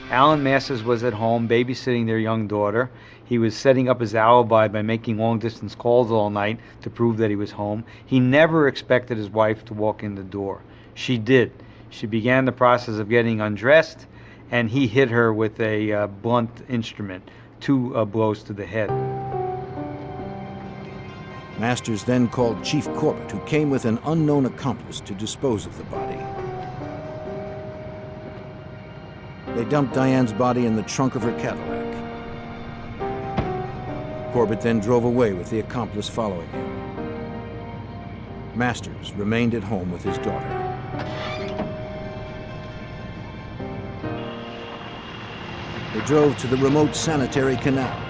Alan Masters was at home babysitting their young daughter. He was setting up his alibi by making long-distance calls all night to prove that he was home. He never expected his wife to walk in the door. She did. She began the process of getting undressed, and he hit her with a blunt instrument, 2 blows to the head.
Masters then called Chief Corbett, who came with an unknown accomplice to dispose of the body. They dumped Diane's body in the trunk of her Cadillac. Corbett then drove away with the accomplice following him. Masters remained at home with his daughter. They drove to the remote sanitary canal.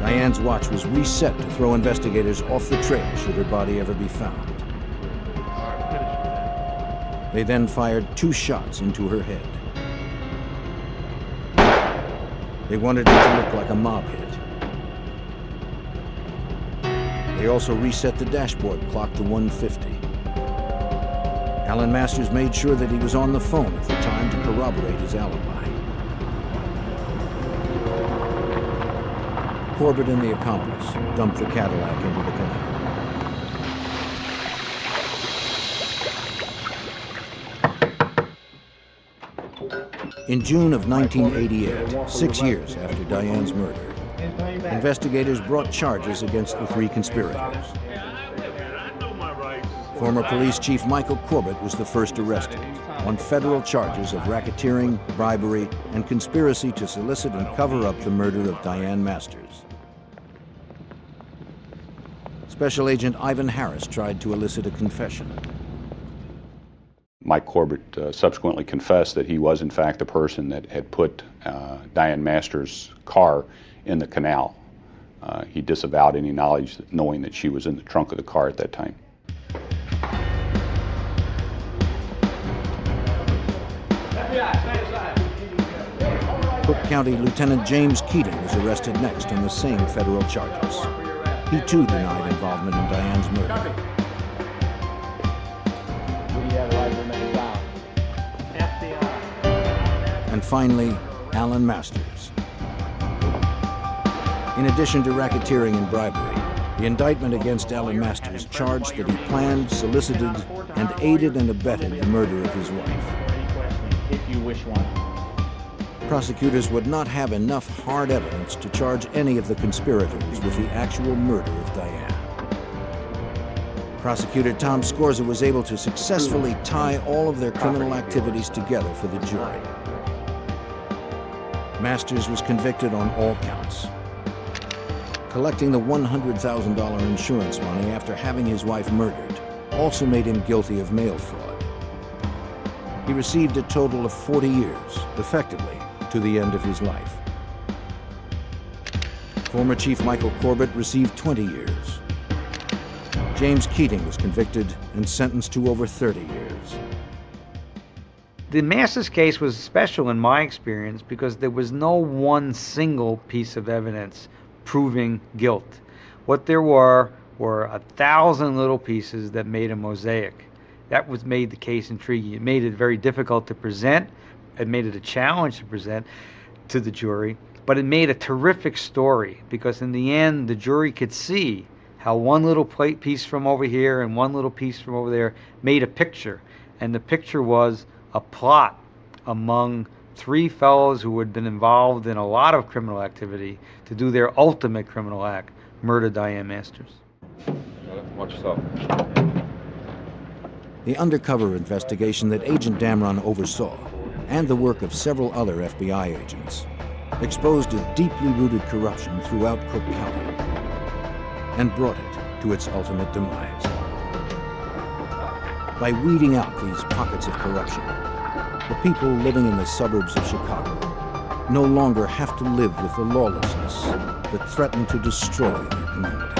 Diane's watch was reset to throw investigators off the trail should her body ever be found. They then fired 2 shots into her head. They wanted it to look like a mob hit. They also reset the dashboard clock to 1:50. Alan Masters made sure that he was on the phone at the time to corroborate his alibi. Corbett and the accomplice dumped the Cadillac into the canal. In June of 1988, 6 years after Diane's murder, investigators brought charges against the 3 conspirators. Former police chief Michael Corbett was the first arrested on federal charges of racketeering, bribery, and conspiracy to solicit and cover up the murder of Diane Masters. Special Agent Ivan Harris tried to elicit a confession.
Mike Corbett subsequently confessed that he was in fact the person that had put Diane Masters' car in the canal. He disavowed any knowledge, knowing that she was in the trunk of the car at that time.
Cook County Lieutenant James Keating was arrested next on the same federal charges. He too denied involvement in Diane's murder. And finally, Alan Masters. In addition to racketeering and bribery, the indictment against Alan Masters charged that he planned, solicited, and aided and abetted the murder of his wife.
If you wish one.
Prosecutors would not have enough hard evidence to charge any of the conspirators with the actual murder of Diane. Prosecutor Tom Scorza was able to successfully tie all of their criminal activities together for the jury. Masters was convicted on all counts. Collecting the $100,000 insurance money after having his wife murdered also made him guilty of mail fraud. He received a total of 40 years, effectively to the end of his life. Former Chief Michael Corbett received 20 years. James Keating was convicted and sentenced to over 30 years.
The Masters case was special in my experience because there was no one single piece of evidence proving guilt. What there were 1,000 little pieces that made a mosaic. That was made the case intriguing. It made it very difficult to present. It made it a challenge to present to the jury, but it made a terrific story because in the end the jury could see how one little piece from over here and one little piece from over there made a picture, and the picture was a plot among three fellows who had been involved in a lot of criminal activity to do their ultimate criminal act, murder Diane Masters.
Watch yourself.
The undercover investigation that Agent Damron oversaw, and the work of several other FBI agents, exposed a deeply rooted corruption throughout Cook County and brought it to its ultimate demise. By weeding out these pockets of corruption, the people living in the suburbs of Chicago no longer have to live with the lawlessness that threatened to destroy their community.